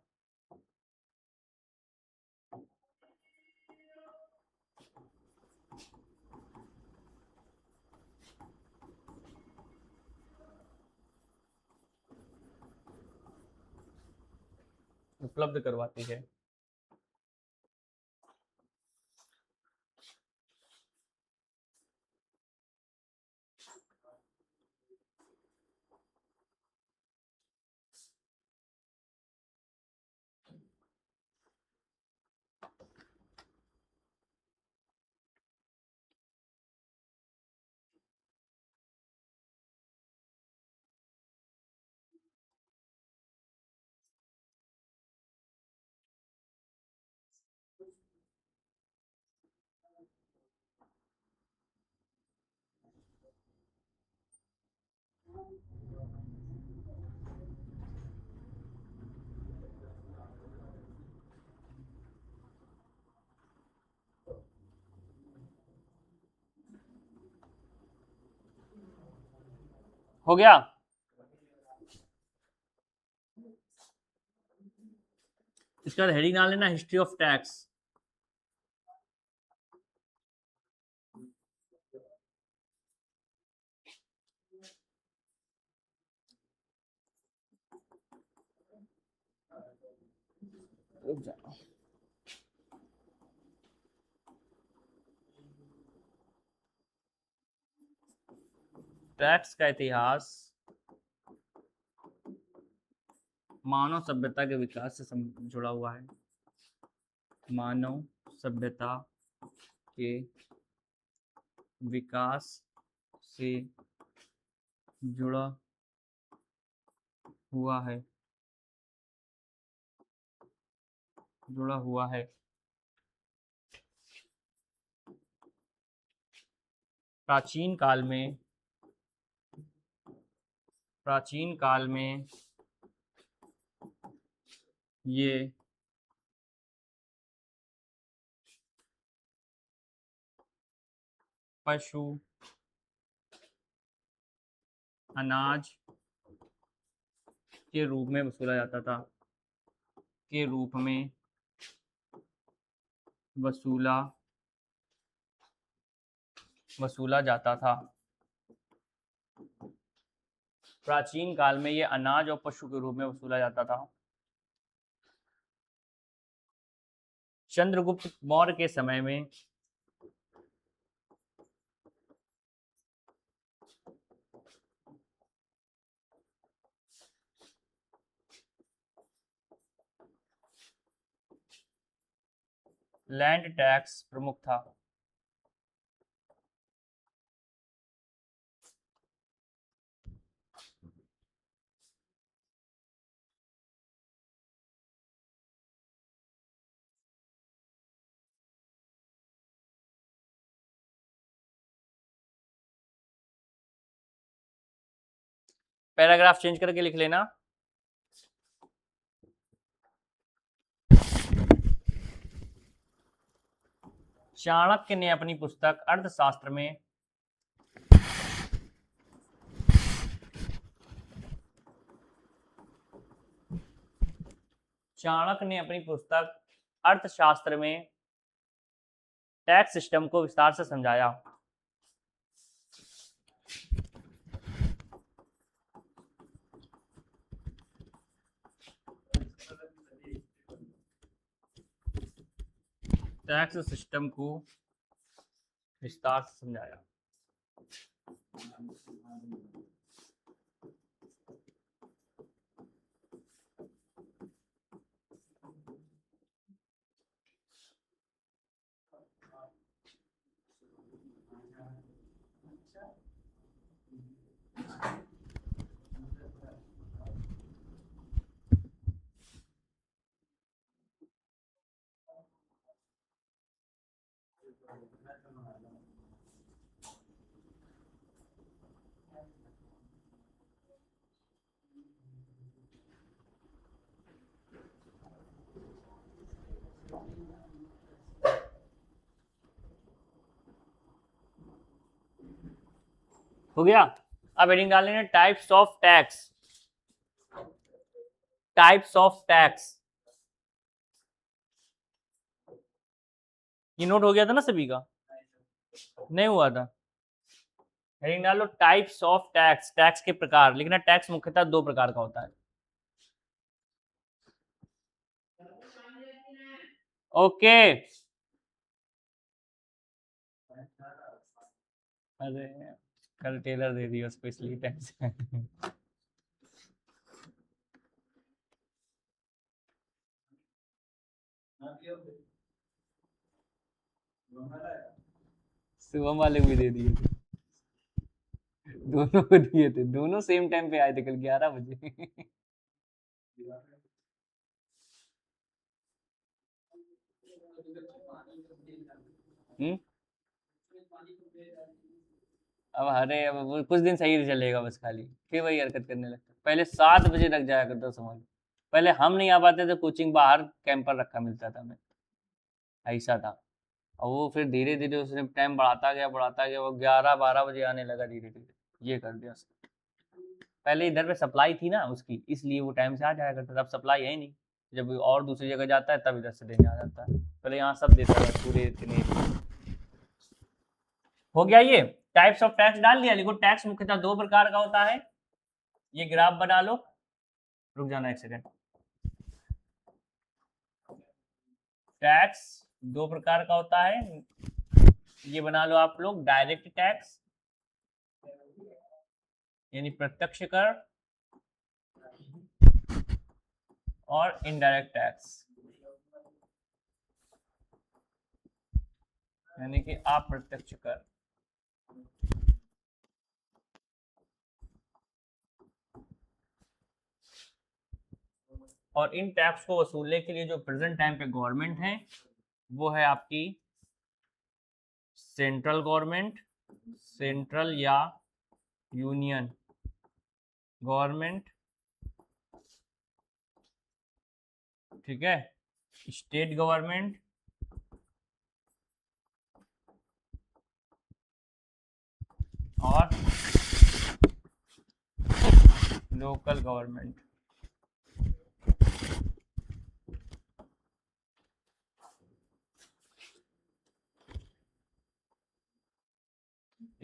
उपलब्ध करवाती है। हो गया। इसका हेडिंग डाल लेना हिस्ट्री ऑफ टैक्स। टैक्स का इतिहास मानव सभ्यता के विकास से जुड़ा हुआ है, मानव सभ्यता के विकास से जुड़ा हुआ है, जुड़ा हुआ है। प्राचीन काल में ये पशु, अनाज के रूप में वसूला जाता था, के रूप में वसूला वसूला जाता था। प्राचीन काल में ये अनाज और पशु के रूप में वसूला जाता था। चंद्रगुप्त मौर्य के समय में लैंड टैक्स प्रमुख था। पैराग्राफ चेंज करके लिख लेना। चाणक्य ने अपनी पुस्तक अर्थशास्त्र में चाणक्य ने अपनी पुस्तक अर्थशास्त्र में टैक्स सिस्टम को विस्तार से समझाया। टैक्स सिस्टम को विस्तार से समझाया। हो गया। अब हेडिंग डाल लेना types of tax. Types of tax ये नोट हो गया था ना सभी का? नहीं हुआ था? हेडिंग डालो टाइप्स ऑफ टैक्स। टैक्स के प्रकार लिखना। टैक्स मुख्यतः दो प्रकार का होता है। ओके। अरे कल टेलर दे दिया उसको इसलिए टैक्स शुभम वाले को भी दे दिए थे। दोनों को दिए थे। दोनों सेम टाइम पे आए थे कल 11 बजे अब अरे अब वो कुछ दिन सही चलेगा बस, खाली फिर वही हरकत करने लगता। पहले 7 बजे लग जाया करता समझ। पहले हम नहीं आ पाते थे, कोचिंग बाहर कैंपर रखा मिलता था हमें, ऐसा था। और वो फिर धीरे धीरे उसने टाइम बढ़ाता गया, वो 11-12 बजे आने लगा धीरे धीरे। ये कर दिया उसने। पहले इधर पे सप्लाई थी ना उसकी, इसलिए वो टाइम से आ जाया करता था। अब सप्लाई है ही नहीं। जब और दूसरी जगह जाता है तब इधर से देने आ जाता है। पहले यहाँ सब देता था पूरे इतने। हो गया ये। टाइप्स ऑफ टैक्स डाल दिया। लिखो टैक्स मुख्यतः दो प्रकार का होता है। ये ग्राफ बना लो। रुक जाना एक सेकंड। टैक्स दो प्रकार का होता है। ये बना लो आप लोग। डायरेक्ट टैक्स यानी प्रत्यक्ष कर, और इनडायरेक्ट टैक्स यानी कि अप्रत्यक्ष कर। और इन टैक्स को वसूलने के लिए जो प्रेजेंट टाइम पे गवर्नमेंट है वो है आपकी सेंट्रल गवर्नमेंट, सेंट्रल या यूनियन गवर्नमेंट, ठीक है, स्टेट गवर्नमेंट और लोकल गवर्नमेंट।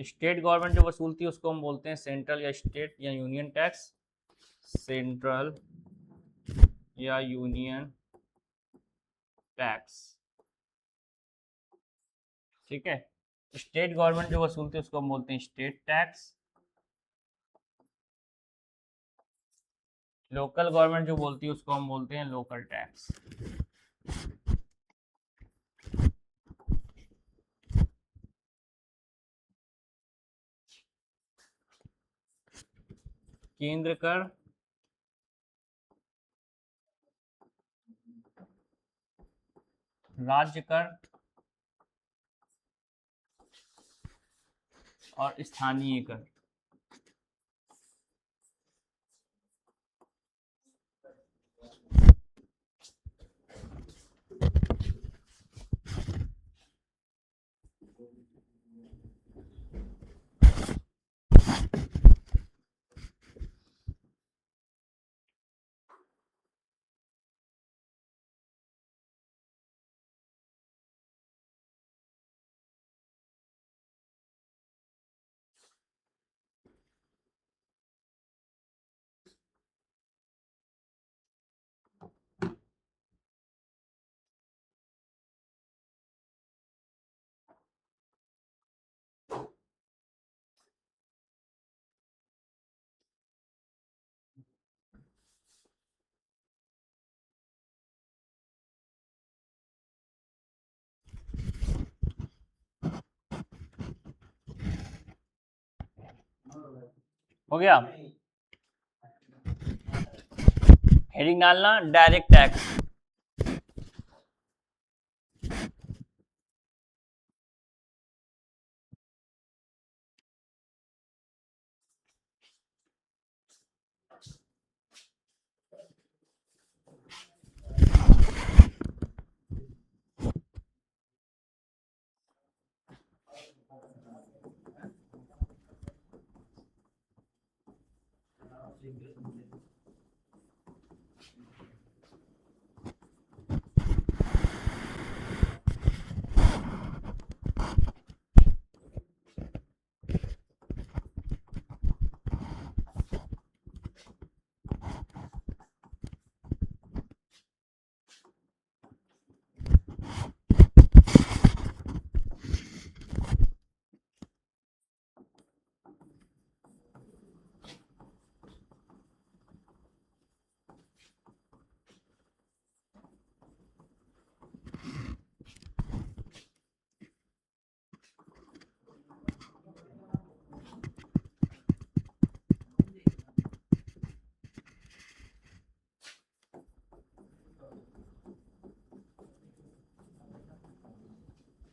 स्टेट गवर्नमेंट जो वसूलती है उसको हम बोलते हैं सेंट्रल या स्टेट या यूनियन टैक्स, सेंट्रल या यूनियन टैक्स, ठीक है। स्टेट गवर्नमेंट जो वसूलती है उसको हम बोलते हैं स्टेट टैक्स, लोकल गवर्नमेंट जो बोलती है उसको हम बोलते हैं लोकल टैक्स। केंद्र कर, राज्य कर और स्थानीय कर। हो गया। हेडिंग डालना डायरेक्ट टैक्स।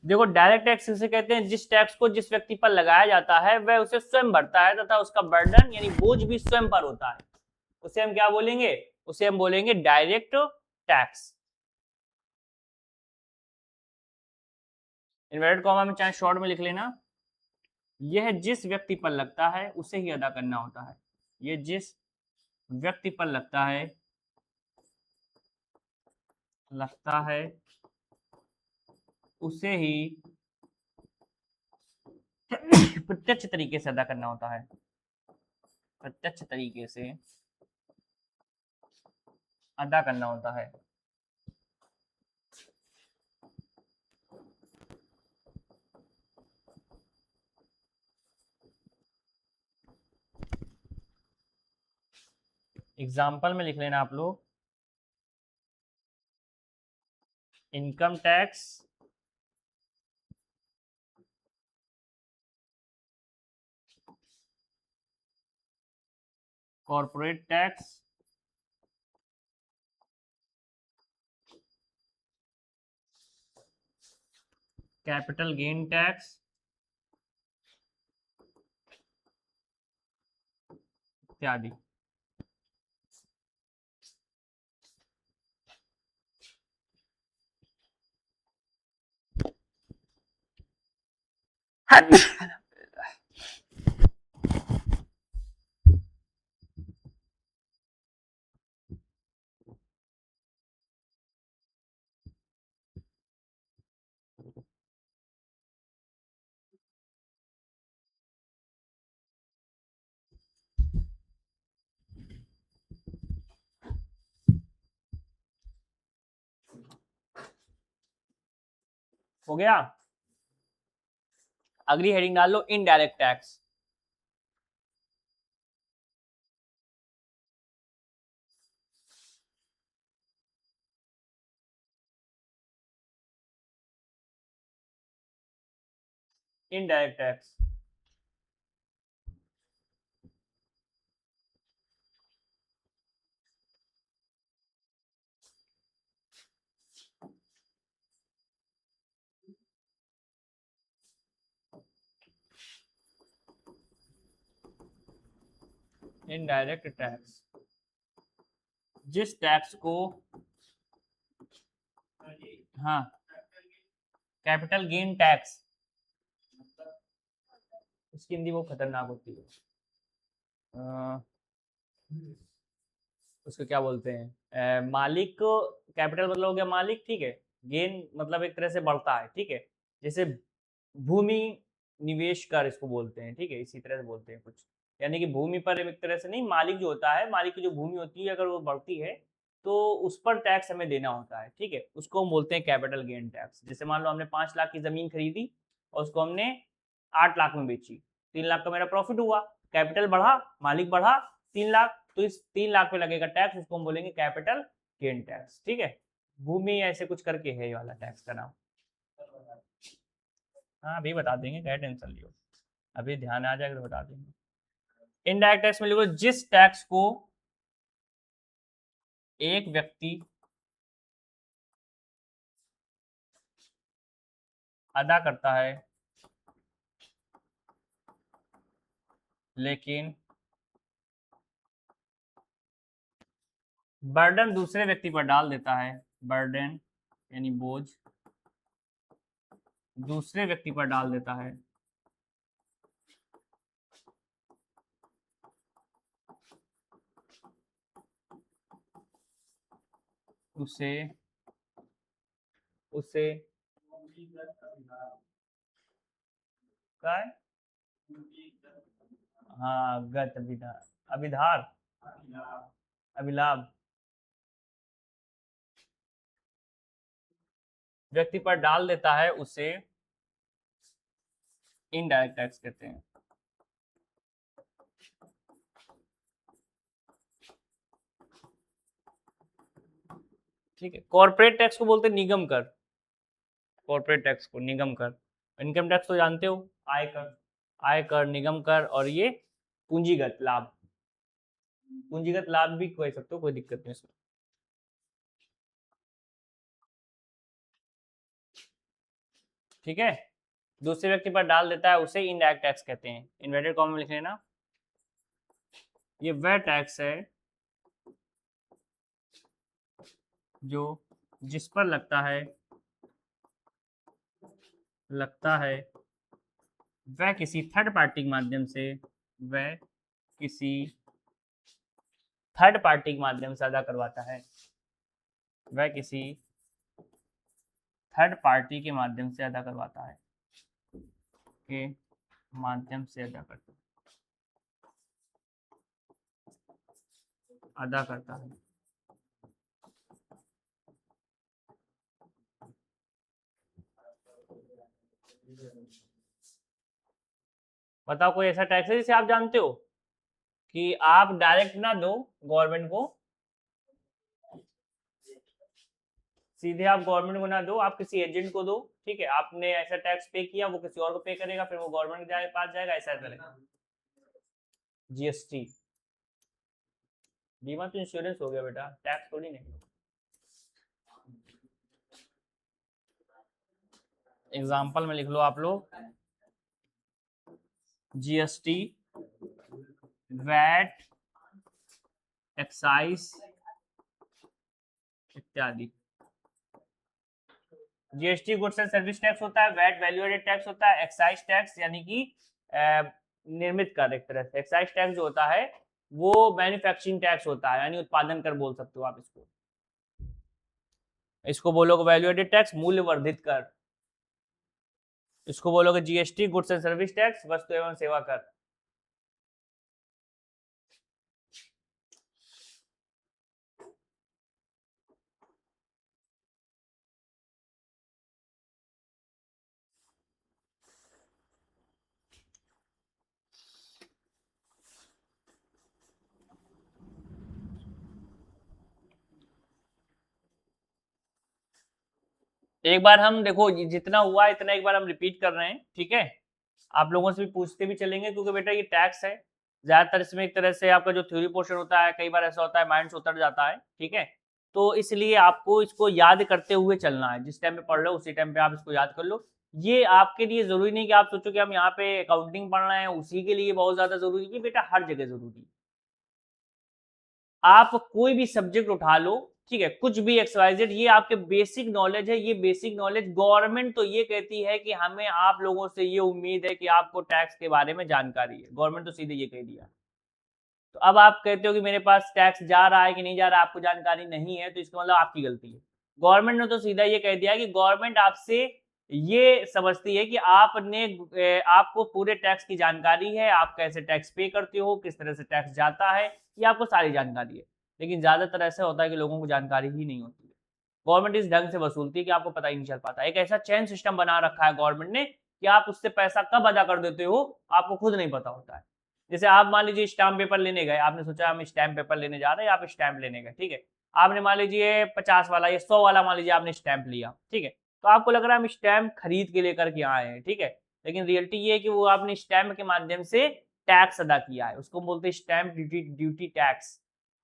देखो डायरेक्ट टैक्स इसे कहते हैं जिस टैक्स को जिस व्यक्ति पर लगाया जाता है वह उसे स्वयं भरता है तथा उसका बर्डन यानी बोझ भी स्वयं पर होता है, उसे हम क्या बोलेंगे, उसे हम बोलेंगे डायरेक्ट टैक्स। इन्वर्टेड कॉमा में चाहे शॉर्ट में लिख लेना, यह जिस व्यक्ति पर लगता है उसे ही अदा करना होता है, ये जिस व्यक्ति पर लगता है उसे ही प्रत्यक्ष तरीके से अदा करना होता है, प्रत्यक्ष तरीके से अदा करना होता है। एग्जाम्पल में लिख लेना आप लोग, income tax, corporate tax, capital gain tax इत्यादि। हो गया। अगली हेडिंग डाल लो indirect tax. Indirect tax indirect tax जिस टैक्स को, हाँ, कैपिटल गेन टैक्स, उसकी हिंदी वो खतरनाक होती है, उसको क्या बोलते हैं, मालिक को, कैपिटल मतलब हो गया मालिक, ठीक है, गेन मतलब एक तरह से बढ़ता है, ठीक है, जैसे भूमि निवेश कर इसको बोलते हैं, ठीक है, इसी तरह से बोलते हैं कुछ, यानी कि भूमि पर एक तरह से नहीं, मालिक जो होता है, मालिक की जो भूमि होती है अगर वो बढ़ती है तो उस पर टैक्स हमें देना होता है, ठीक है, उसको हम बोलते हैं कैपिटल गेन टैक्स। जैसे मान लो हमने 5 लाख की जमीन खरीदी और उसको हमने 8 लाख में बेची, 3 लाख का मेरा प्रॉफिट हुआ, कैपिटल बढ़ा, मालिक बढ़ा 3 लाख, तो इस 3 लाख पे लगेगा टैक्स, उसको हम बोलेंगे कैपिटल गेन टैक्स, ठीक है। भूमि ऐसे कुछ करके है ये वाला टैक्स का नाम। हाँ अभी बता देंगे, क्या टेंशन लियो, अभी ध्यान आ जाएगा तो बता देंगे। इनडायरेक्ट टैक्स में लिखो जिस टैक्स को एक व्यक्ति अदा करता है लेकिन बर्डन दूसरे व्यक्ति पर डाल देता है, बर्डन यानी बोझ दूसरे व्यक्ति पर डाल देता है, उसे उसे क्या है, हाँ गत अभिधार, अभिधार, अभिलाभ व्यक्ति पर डाल देता है उसे इनडायरेक्ट टैक्स कहते हैं। ठीक है, कॉर्पोरेट टैक्स को बोलते हैं निगम कर, कॉर्पोरेट टैक्स को निगम कर। इनकम टैक्स तो जानते हो, आयकर, आयकर, निगम कर, और ये पूंजीगत लाभ, पूंजीगत लाभ भी कह सकते हो, कोई दिक्कत नहीं इसमें। ठीक है, दूसरे व्यक्ति पर डाल देता है उसे इनडायरेक्ट टैक्स कहते हैं। इन्वर्टेड कॉमा में लिख लेना, ये वह टैक्स है जो जिस पर लगता है वह किसी थर्ड पार्टी के माध्यम से, वह किसी थर्ड पार्टी के माध्यम से अदा करवाता है, वह किसी थर्ड पार्टी के माध्यम से अदा करवाता है, के माध्यम से अदा करता है। बताओ कोई ऐसा टैक्स है जिसे आप जानते हो कि आप डायरेक्ट ना दो गवर्नमेंट को, सीधे आप गवर्नमेंट को ना दो, आप किसी एजेंट को दो, ठीक है, आपने ऐसा टैक्स पे किया, वो किसी और को पे करेगा, फिर वो गवर्नमेंट के पास जाएगा, ऐसा चलेगा। जीएसटी, बीमा तो इंश्योरेंस हो गया बेटा, टैक्स थोड़ी नहीं। एग्जाम्पल में लिख लो आप लोग, जीएसटी, वैट, एक्साइज इत्यादि। GST goods and service tax होता है, वैट वैल्यू एडेड टैक्स होता है, एक्साइज टैक्स यानी कि निर्मित कर, एक तरह से एक्साइज टैक्स जो होता है वो मैन्युफैक्चरिंग टैक्स होता है, यानी उत्पादन कर बोल सकते हो आप इसको, इसको बोलोगे वैल्यू एडेड टैक्स, मूल्य वर्धित कर, इसको बोलोगे GST goods and service tax, वस्तु एवं सेवा कर। एक बार हम देखो जितना हुआ इतना एक बार हम रिपीट कर रहे हैं, ठीक है। आप लोगों से भी पूछते भी चलेंगे क्योंकि बेटा ये टैक्स है, ज्यादातर इसमें एक तरह से आपका जो थ्योरी पोर्शन होता है कई बार ऐसा होता है माइंड से उतर जाता है, ठीक है। तो इसलिए आपको इसको याद करते हुए चलना है, जिस टाइम पे पढ़ रहे हो उसी टाइम पे आप इसको याद कर लो। ये आपके लिए जरूरी नहीं कि आप सोचो कि हम यहाँ पे अकाउंटिंग पढ़ रहे हैं उसी के लिए बहुत ज्यादा जरूरी है, बेटा हर जगह जरूरी है। आप कोई भी सब्जेक्ट उठा लो, ठीक है, कुछ भी XYZ, ये आपके बेसिक नॉलेज है। ये बेसिक नॉलेज गवर्नमेंट तो ये कहती है कि हमें आप लोगों से ये उम्मीद है कि आपको टैक्स के बारे में जानकारी है, गवर्नमेंट तो सीधे ये कह दिया। तो अब आप कहते हो कि मेरे पास टैक्स जा रहा है कि नहीं जा रहा है, आपको जानकारी नहीं है, तो इसका मतलब आपकी गलती है। गवर्नमेंट ने तो सीधा ये कह दिया कि गवर्नमेंट आपसे ये समझती है कि आपको पूरे टैक्स की जानकारी है, आप कैसे टैक्स पे करते हो, किस तरह से टैक्स जाता है, ये आपको सारी जानकारी है। लेकिन ज्यादातर ऐसा होता है कि लोगों को जानकारी ही नहीं होती है। गवर्नमेंट इस ढंग से वसूलती है कि आपको पता ही नहीं चल पाता। एक ऐसा चेन सिस्टम बना रखा है गवर्नमेंट ने कि आप उससे पैसा कब अदा कर देते हो आपको खुद नहीं पता होता है। जैसे आप मान लीजिए स्टाम्प पेपर लेने गए, आपने सोचा हम स्टैम्प पेपर लेने जा रहे हैं, आप स्टैम्प लेने गए, ठीक है। आपने मान लीजिए 50 वाला या 100 वाला मान लीजिए आपने स्टैम्प लिया, ठीक है। तो आपको लग रहा है हम स्टैम्प खरीद के लेकर के आए हैं, ठीक है। लेकिन रियलिटी ये है कि वो आपने स्टैम्प के माध्यम से टैक्स अदा किया है, उसको बोलते हैं स्टैम्प ड्यूटी टैक्स।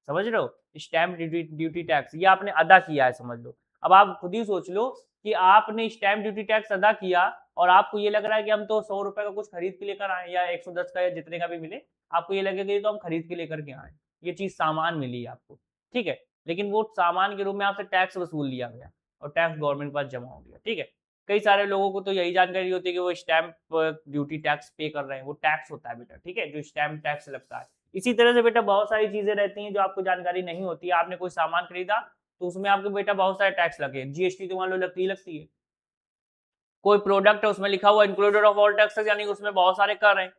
समझ रहे हो, स्टैम्प ड्यूटी टैक्स ये आपने अदा किया है, समझ लो। अब आप खुद ही सोच लो कि आपने स्टैम्प ड्यूटी टैक्स अदा किया और आपको ये लग रहा है कि हम तो 100 रुपए का कुछ खरीद के लेकर आए या 110 का या जितने का भी मिले, आपको ये लगेगा ये तो हम खरीद के लेकर के आए, ये चीज सामान मिली आपको, ठीक है। लेकिन वो सामान के रूप में आपसे टैक्स वसूल लिया गया और टैक्स गवर्नमेंट के पास जमा हो गया, ठीक है। कई सारे लोगों को तो यही जानकारी होती है कि वो स्टैम्प ड्यूटी टैक्स पे कर रहे हैं, वो टैक्स होता है बेटा, ठीक है, जो स्टैम्प टैक्स लगता है। इसी तरह से बेटा बहुत सारी चीजें रहती हैं जो आपको जानकारी नहीं होती है। आपने कोई सामान खरीदा तो उसमें आपको बेटा बहुत सारे टैक्स लगे, GST तो मान लो लगती है। कोई प्रोडक्ट है उसमें लिखा हुआ इंक्लूडेड ऑफ ऑल टैक्सेस, यानी उसमें बहुत सारे कर हैं।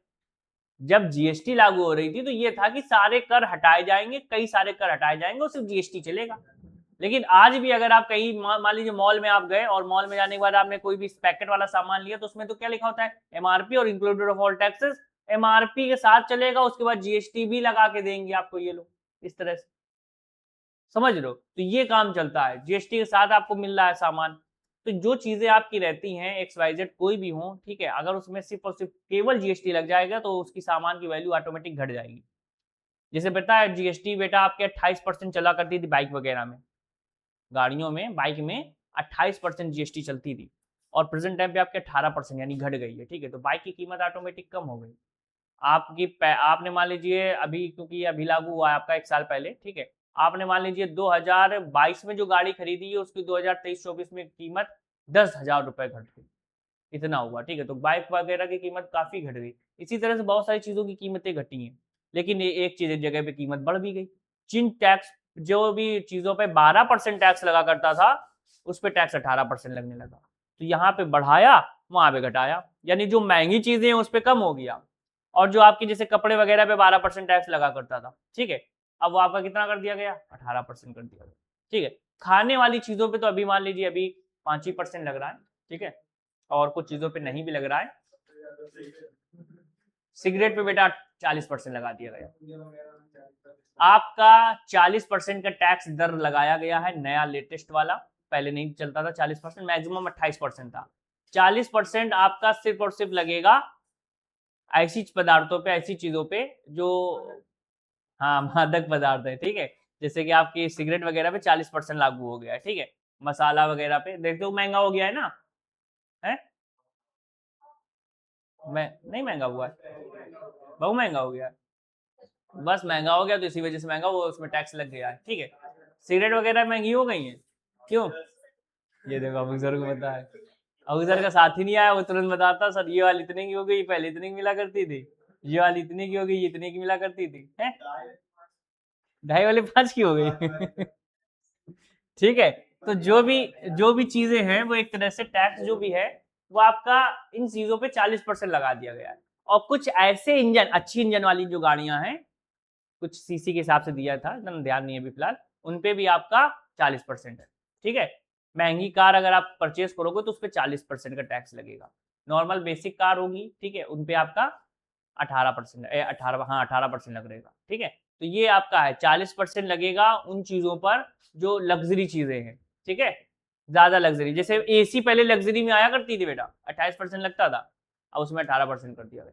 जब GST लागू हो रही थी तो ये था कि सारे कर हटाए जाएंगे, कई सारे कर हटाए जाएंगे और सिर्फ GST चलेगा। लेकिन आज भी अगर आप कहीं मान लीजिए मॉल में आप गए और मॉल में जाने के बाद आपने कोई भी पैकेट वाला सामान लिया तो उसमें तो क्या लिखा होता है, MRP और included of all taxes. MRP के साथ चलेगा, उसके बाद GST भी लगा के देंगे आपको ये लोग, इस तरह से। समझ रहे हो, तो ये काम चलता है, GST के साथ आपको मिल रहा है सामान। तो जो चीजें आपकी रहती हैं XYZ कोई भी हो, ठीक है, अगर उसमें सिर्फ और सिर्फ केवल GST लग जाएगा तो उसकी सामान की वैल्यू ऑटोमेटिक घट जाएगी। जैसे पता है GST बेटा आपके 28% चला करती थी बाइक वगैरह में, गाड़ियों में, बाइक में 28% GST चलती थी और प्रेजेंट टाइम पे आपके 18% यानी घट गई है, ठीक है। तो बाइक की कीमत ऑटोमेटिक कम हो गई। आपने मान लीजिए अभी, क्योंकि ये अभी लागू हुआ है आपका 1 साल पहले, ठीक है। आपने मान लीजिए 2022 में जो गाड़ी खरीदी है उसकी 2023-24 में कीमत 10,000 रुपए घट गई, इतना हुआ, ठीक है। तो बाइक वगैरह की कीमत काफी घट गई। इसी तरह से बहुत सारी चीजों की कीमतें घटी हैं, लेकिन ये एक चीज एक जगह पे कीमत बढ़ भी गई। जिन टैक्स जो भी चीजों पे 12% टैक्स लगा करता था उस पर टैक्स 18% लगने लगा। तो यहाँ पे बढ़ाया, वहां पे घटाया, यानी जो महंगी चीजें हैं उस पर कम हो गया। और जो आपकी जैसे कपड़े वगैरह पे 12% टैक्स लगा करता था, ठीक है, अब वो आपका कितना कर दिया गया, 18% कर दिया गया, ठीक है। खाने वाली चीजों पे तो अभी मान लीजिए अभी 5% लग रहा है, ठीक है, और कुछ चीजों पे नहीं भी लग रहा है। सिगरेट पे बेटा 40% लगा दिया गया। आपका 40% का टैक्स दर लगाया गया है, नया लेटेस्ट वाला, पहले नहीं चलता था 40%, मैक्सिमम 28% था। 40% आपका सिर्फ और सिर्फ लगेगा ऐसी पदार्थों पे, ऐसी चीजों पे जो, हाँ, मादक पदार्थ है, ठीक है। जैसे कि आपकी सिगरेट वगैरह पे 40% लागू हो गया है, ठीक है। मसाला वगैरह पे देखते हो महंगा हो गया है ना, है मैं नहीं महंगा हुआ है, बहुत महंगा हो गया है। बस महंगा हो गया तो इसी वजह से महंगा, वो उसमें टैक्स लग गया है, ठीक है। सिगरेट वगैरह महंगी हो गई है, क्यों? ये देखो अभी सर को पता है, अभी सर का साथ ही नहीं आया, वो तुरंत बताता सर ये वाली इतने की हो गई, पहले इतने की मिला करती थी, ये वाली इतने की हो गई, इतने की मिला करती थी, है 2.5 वाली 5 की हो गई। ठीक है। तो जो भी चीजें हैं वो एक तरह से टैक्स जो भी है वो आपका इन चीजों पे 40% लगा दिया गया है। और कुछ ऐसे इंजन, अच्छी इंजन वाली जो गाड़ियां हैं, कुछ सीसी के हिसाब से दिया था, इतना ध्यान नहीं है अभी फिलहाल, उन पे भी आपका 40% है, ठीक है। महंगी कार अगर आप परचेज करोगे तो उस पर 40% का टैक्स लगेगा। नॉर्मल बेसिक कार होगी, ठीक है, उन पे आपका 18%, 18, हाँ 18% लग रहेगा, ठीक है। तो ये आपका है 40% लगेगा उन चीजों पर जो लग्जरी चीजें हैं, ठीक है। ज्यादा लग्जरी, जैसे एसी पहले लग्जरी में आया करती थी बेटा, 28% लगता था, अब उसमें 18% कर दिया गया।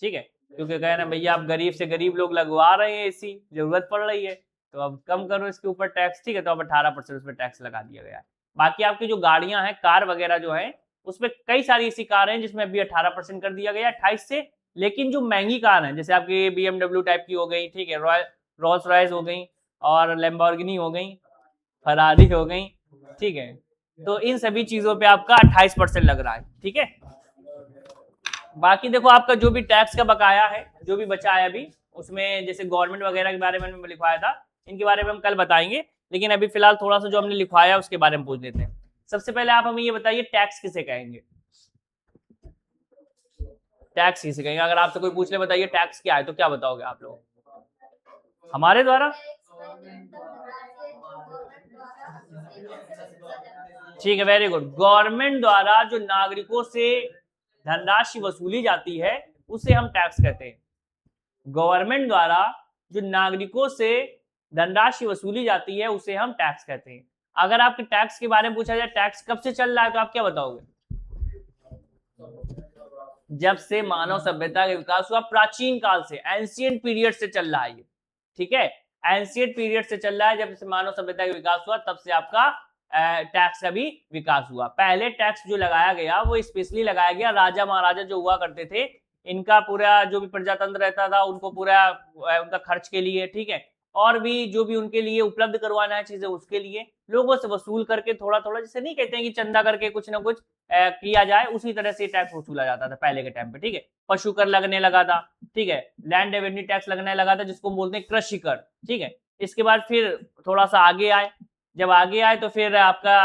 ठीक है, क्योंकि कह रहे हैं भैया आप गरीब से गरीब लोग लगवा रहे हैं एसी, जरूरत पड़ रही है तो अब कम करो इसके ऊपर टैक्स। ठीक है, तो अब 18% उसमें टैक्स लगा दिया गया है। बाकी आपकी जो गाड़ियां हैं, कार वगैरह जो है, उसमें कई सारी ऐसी कार हैं जिसमें अभी 18% कर दिया गया 28 से। लेकिन जो महंगी कार है, जैसे आपकी BMW टाइप की हो गई, ठीक है, रोल्स रॉयस हो गई, और लैम्बोर्गिनी हो गई, फरारी हो गई, ठीक है, तो इन सभी चीजों पे आपका 28% लग रहा है। ठीक है, बाकी देखो आपका जो भी टैक्स का बकाया है, जो भी बचा है अभी, उसमें जैसे गवर्नमेंट वगैरह के बारे में मैंने लिखवाया था, इनके बारे में हम कल बताएंगे, लेकिन अभी फिलहाल थोड़ा सा जो हमने लिखवाया उसके बारे में पूछ लेते हैं। सबसे पहले आप हमें ये बताइए, टैक्स किसे कहेंगे? टैक्स किसे कहेंगे? अगर आपसे कोई पूछ ले बताइए टैक्स क्या है, तो क्या बताओगे आप लोग? हमारे द्वारा? ठीक है, वेरी गुड। गवर्नमेंट द्वारा जो नागरिकों से धनराशि वसूली जाती है उसे हम टैक्स कहते हैं। गवर्नमेंट द्वारा जो नागरिकों से धनराशि वसूली जाती है उसे हम टैक्स कहते हैं। अगर आपके टैक्स के बारे में पूछा जाए टैक्स कब से चल रहा है, तो आप क्या बताओगे? जब से मानव सभ्यता का विकास हुआ, प्राचीन काल से, एंशिएंट पीरियड से चल रहा है। ठीक है, एंशिएंट पीरियड से चल रहा है, जब से मानव सभ्यता का विकास हुआ तब से आपका टैक्स का भी विकास हुआ। पहले टैक्स जो लगाया गया वो स्पेशली लगाया गया राजा महाराजा जो हुआ करते थे, इनका पूरा जो भी प्रजातंत्र रहता था उनको पूरा उनका खर्च के लिए, ठीक है, और भी जो भी उनके लिए उपलब्ध करवाना है चीजें उसके लिए लोगों से वसूल करके थोड़ा थोड़ा, जैसे नहीं कहते हैं कि चंदा करके कुछ ना कुछ किया जाए, उसी तरह से टैक्स वसूला जाता था पहले के टाइम पे। ठीक है, पशु कर लगने लगा था, ठीक है, लैंड रेवेन्यू टैक्स लगने लगा था जिसको बोलते हैं कृषि कर। ठीक है, इसके बाद फिर थोड़ा सा आगे आए, जब आगे आए तो फिर आपका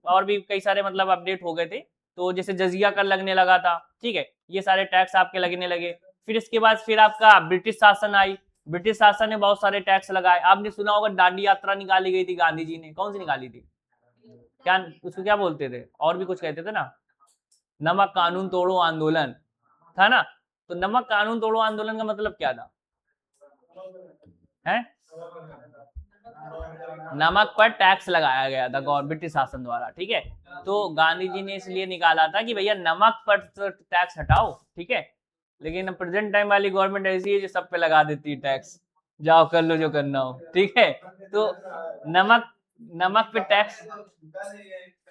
और भी कई सारे मतलब अपडेट हो गए थे, तो जैसे जजिया कर लगने लगा था। ठीक है, ये सारे टैक्स आपके लगने लगे। फिर इसके बाद फिर आपका ब्रिटिश शासन आई, ब्रिटिश शासन ने बहुत सारे टैक्स लगाए। आपने सुना होगा दांडी यात्रा निकाली गई थी गांधी जी ने, कौन सी निकाली थी? क्या उसको क्या बोलते थे, और भी कुछ कहते थे ना, नमक कानून तोड़ो आंदोलन था ना। तो नमक कानून तोड़ो आंदोलन का मतलब क्या था? है नमक पर टैक्स लगाया गया था ब्रिटिश शासन द्वारा। ठीक है, तो गांधी जी ने इसलिए निकाला था कि भैया नमक पर टैक्स हटाओ। ठीक है, लेकिन प्रेजेंट टाइम वाली गवर्नमेंट ऐसी है जो सब पे लगा देती है टैक्स, जाओ कर लो जो करना हो। ठीक है, तो नमक नमक पे टैक्स,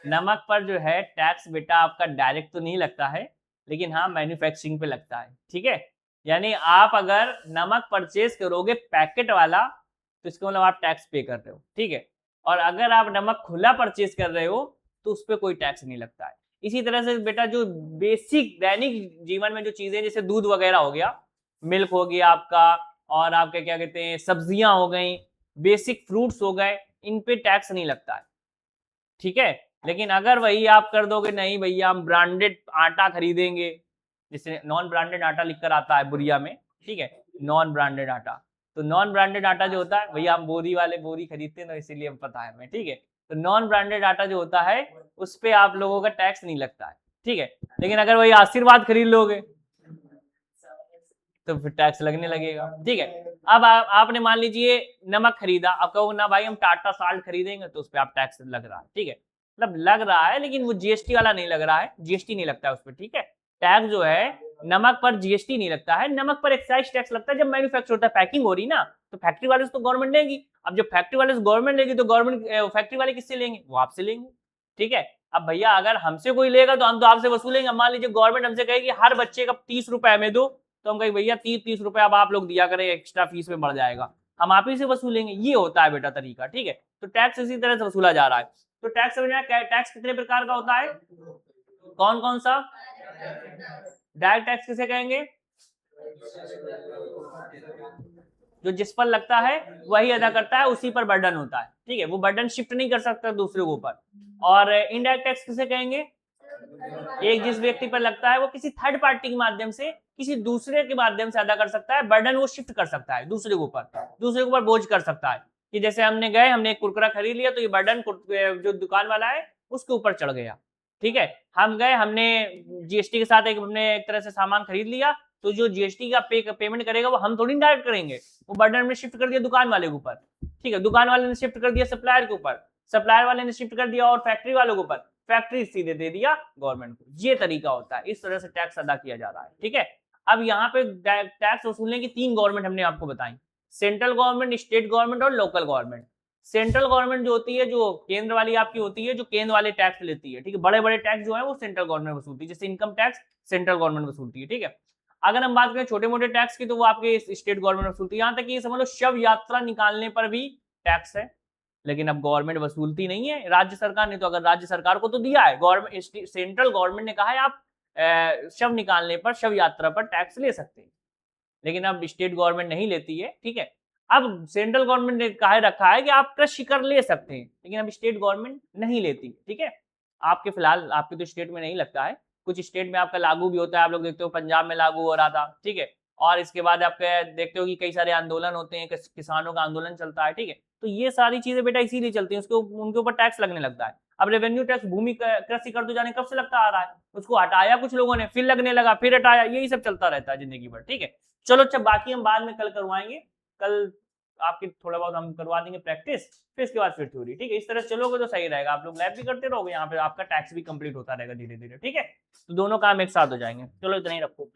नमक पर जो है टैक्स बेटा आपका डायरेक्ट तो नहीं लगता है, लेकिन हाँ मैन्युफैक्चरिंग पे लगता है। ठीक है, यानी आप अगर नमक परचेज करोगे पैकेट वाला तो इसका मतलब आप टैक्स पे कर रहे हो। ठीक है, और अगर आप नमक खुला परचेज कर रहे हो तो उस पर कोई टैक्स नहीं लगता है। इसी तरह से बेटा जो बेसिक दैनिक जीवन में जो चीजें जैसे दूध वगैरह हो गया, मिल्क हो गया आपका, और आपके क्या कहते हैं सब्जियां हो गई, बेसिक फ्रूट्स हो गए, इन पे टैक्स नहीं लगता है। ठीक है, लेकिन अगर वही आप कर दोगे नहीं भैया हम ब्रांडेड आटा खरीदेंगे, जैसे नॉन ब्रांडेड आटा लिखकर आता है बुरिया में, ठीक है, नॉन ब्रांडेड आटा, तो नॉन ब्रांडेड आटा जो होता है भैया हम बोरी वाले बोरी खरीदते हैं ना, इसीलिए हम पता है हमें। ठीक है, तो नॉन ब्रांडेड आटा जो होता है उस पे आप लोगों का टैक्स नहीं लगता है। ठीक है, लेकिन अगर वही आशीर्वाद खरीद लोगे तो फिर टैक्स लगने लगेगा। ठीक है, अब आपने मान लीजिए नमक खरीदा, अब कहो ना भाई हम टाटा साल्ट खरीदेंगे, तो उस पर आप टैक्स लग रहा है। ठीक है, मतलब लग रहा है लेकिन वो जीएसटी वाला नहीं लग रहा है, जीएसटी नहीं लगता है उस पर। ठीक है, टैक्स जो है नमक पर जीएसटी नहीं लगता है, नमक पर एक्साइज टैक्स लगता है जब मैन्युफैक्चर होता है, पैकिंग हो रही ना, तो फैक्ट्री वाले से तो गवर्नमेंट लेगी। अब जब फैक्ट्री वाले से गवर्नमेंट लेगी तो गवर्नमेंट फैक्ट्री वाले किससे लेंगे? वो आपसे लेंगे। ठीक है, अब भैया अगर हमसे कोई लेगा तो हम तो आपसे वसूलेंगे। मान लीजिए गवर्नमेंट हमसे कहेगी हर बच्चे का 30 रुपए हमें दो, तो हम कहें भैया 30 रुपए अब आप लोग दिया करें, एक्स्ट्रा फीस में बढ़ जाएगा, हम आप ही से वसूलेंगे। ये होता है बेटा तरीका। ठीक है, तो टैक्स इसी तरह से वसूला जा रहा है। तो टैक्स समझ में आया? टैक्स कितने प्रकार का होता है, कौन कौन सा? डायरेक्ट टैक्स किसे कहेंगे? जो जिस पर लगता है वही अदा करता है, उसी पर बर्डन होता है। ठीक है, वो बर्डन शिफ्ट नहीं कर सकता दूसरे के ऊपर। और इनडायरेक्ट टैक्स किसे कहेंगे? एक जिस व्यक्ति पर लगता है वो किसी थर्ड पार्टी के माध्यम से, किसी दूसरे के माध्यम से अदा कर सकता है, बर्डन वो शिफ्ट कर सकता है दूसरे के ऊपर, दूसरे के ऊपर बोझ कर सकता है। कि जैसे हमने गए, हमने एक कुरकुरा खरीद लिया, तो ये बर्डन जो दुकान वाला है उसके ऊपर चढ़ गया। ठीक है, हम गए, हमने जीएसटी के साथ हमने एक तरह से सामान खरीद लिया, तो जो जीएसटी का पेमेंट करेगा वो हम थोड़ी डायरेक्ट करेंगे, वो बर्डन में शिफ्ट कर दिया दुकान वाले के ऊपर। ठीक है, दुकान वाले ने शिफ्ट कर दिया सप्लायर के ऊपर, सप्लायर वाले ने शिफ्ट कर दिया और फैक्ट्री वालों के ऊपर, फैक्ट्री सीधे दे दिया गवर्नमेंट को। ये तरीका होता है, इस तरह से टैक्स अदा किया जा रहा है, ठीक है। अब यहाँ पे टैक्स वसूलने की 3 गवर्नमेंट हमने आपको बताई, सेंट्रल गवर्नमेंट, स्टेट गवर्नमेंट और लोकल गवर्नमेंट। सेंट्रल गवर्नमेंट जो होती है, जो केंद्र वाली आपकी होती है, जो केंद्र वाले टैक्स लेती है, ठीक है। बड़े बड़े टैक्स जो है वो सेंट्रल गवर्नमेंट वसूलती है, जैसे इनकम टैक्स सेंट्रल गवर्नमेंट वसूलती है, ठीक है। अगर हम बात करें छोटे मोटे टैक्स की, तो वो आपके स्टेट गवर्नमेंट वसूलती है। यहाँ तक कि समझ लो शव यात्रा निकालने पर भी टैक्स है, लेकिन अब गवर्नमेंट वसूलती नहीं है, राज्य सरकार ने। तो अगर राज्य सरकार को तो दिया है, गवर्नमेंट, सेंट्रल गवर्नमेंट ने कहा है आप शव निकालने पर, शव यात्रा पर टैक्स ले सकते हैं, लेकिन अब स्टेट गवर्नमेंट नहीं लेती है, ठीक है। अब सेंट्रल गवर्नमेंट ने कहा रखा है कि आप कृषि कर ले सकते हैं, लेकिन अब स्टेट गवर्नमेंट नहीं लेती, ठीक है। आपके फिलहाल आपके तो स्टेट में नहीं लगता है, कुछ स्टेट में आपका लागू भी होता है, आप लोग देखते हो पंजाब में लागू हो रहा था, ठीक है। और इसके बाद आप देखते हो कि कई सारे आंदोलन होते हैं, किसानों का आंदोलन चलता है, ठीक है। तो ये सारी चीजें बेटा इसीलिए चलती है, उनके ऊपर टैक्स लगने लगता है। अब रेवेन्यू टैक्स भूमि कृषि कर तो जाने कब से लगता आ रहा है, उसको हटाया कुछ लोगों ने, फिर लगने लगा, फिर हटाया, यही सब चलता रहता है जिंदगी भर, ठीक है। चलो अच्छा, बाकी हम बाद में कल करवाएंगे, कल आपकी थोड़ा बहुत हम करवा देंगे प्रैक्टिस, फिर इसके बाद फिर थ्योरी, ठीक है। इस तरह से चलोगे तो सही रहेगा, आप लोग लैब भी करते रहोगे, यहाँ पे आपका टैक्स भी कंप्लीट होता रहेगा धीरे धीरे, ठीक है। तो दोनों काम एक साथ हो जाएंगे। चलो इतना ही रखो।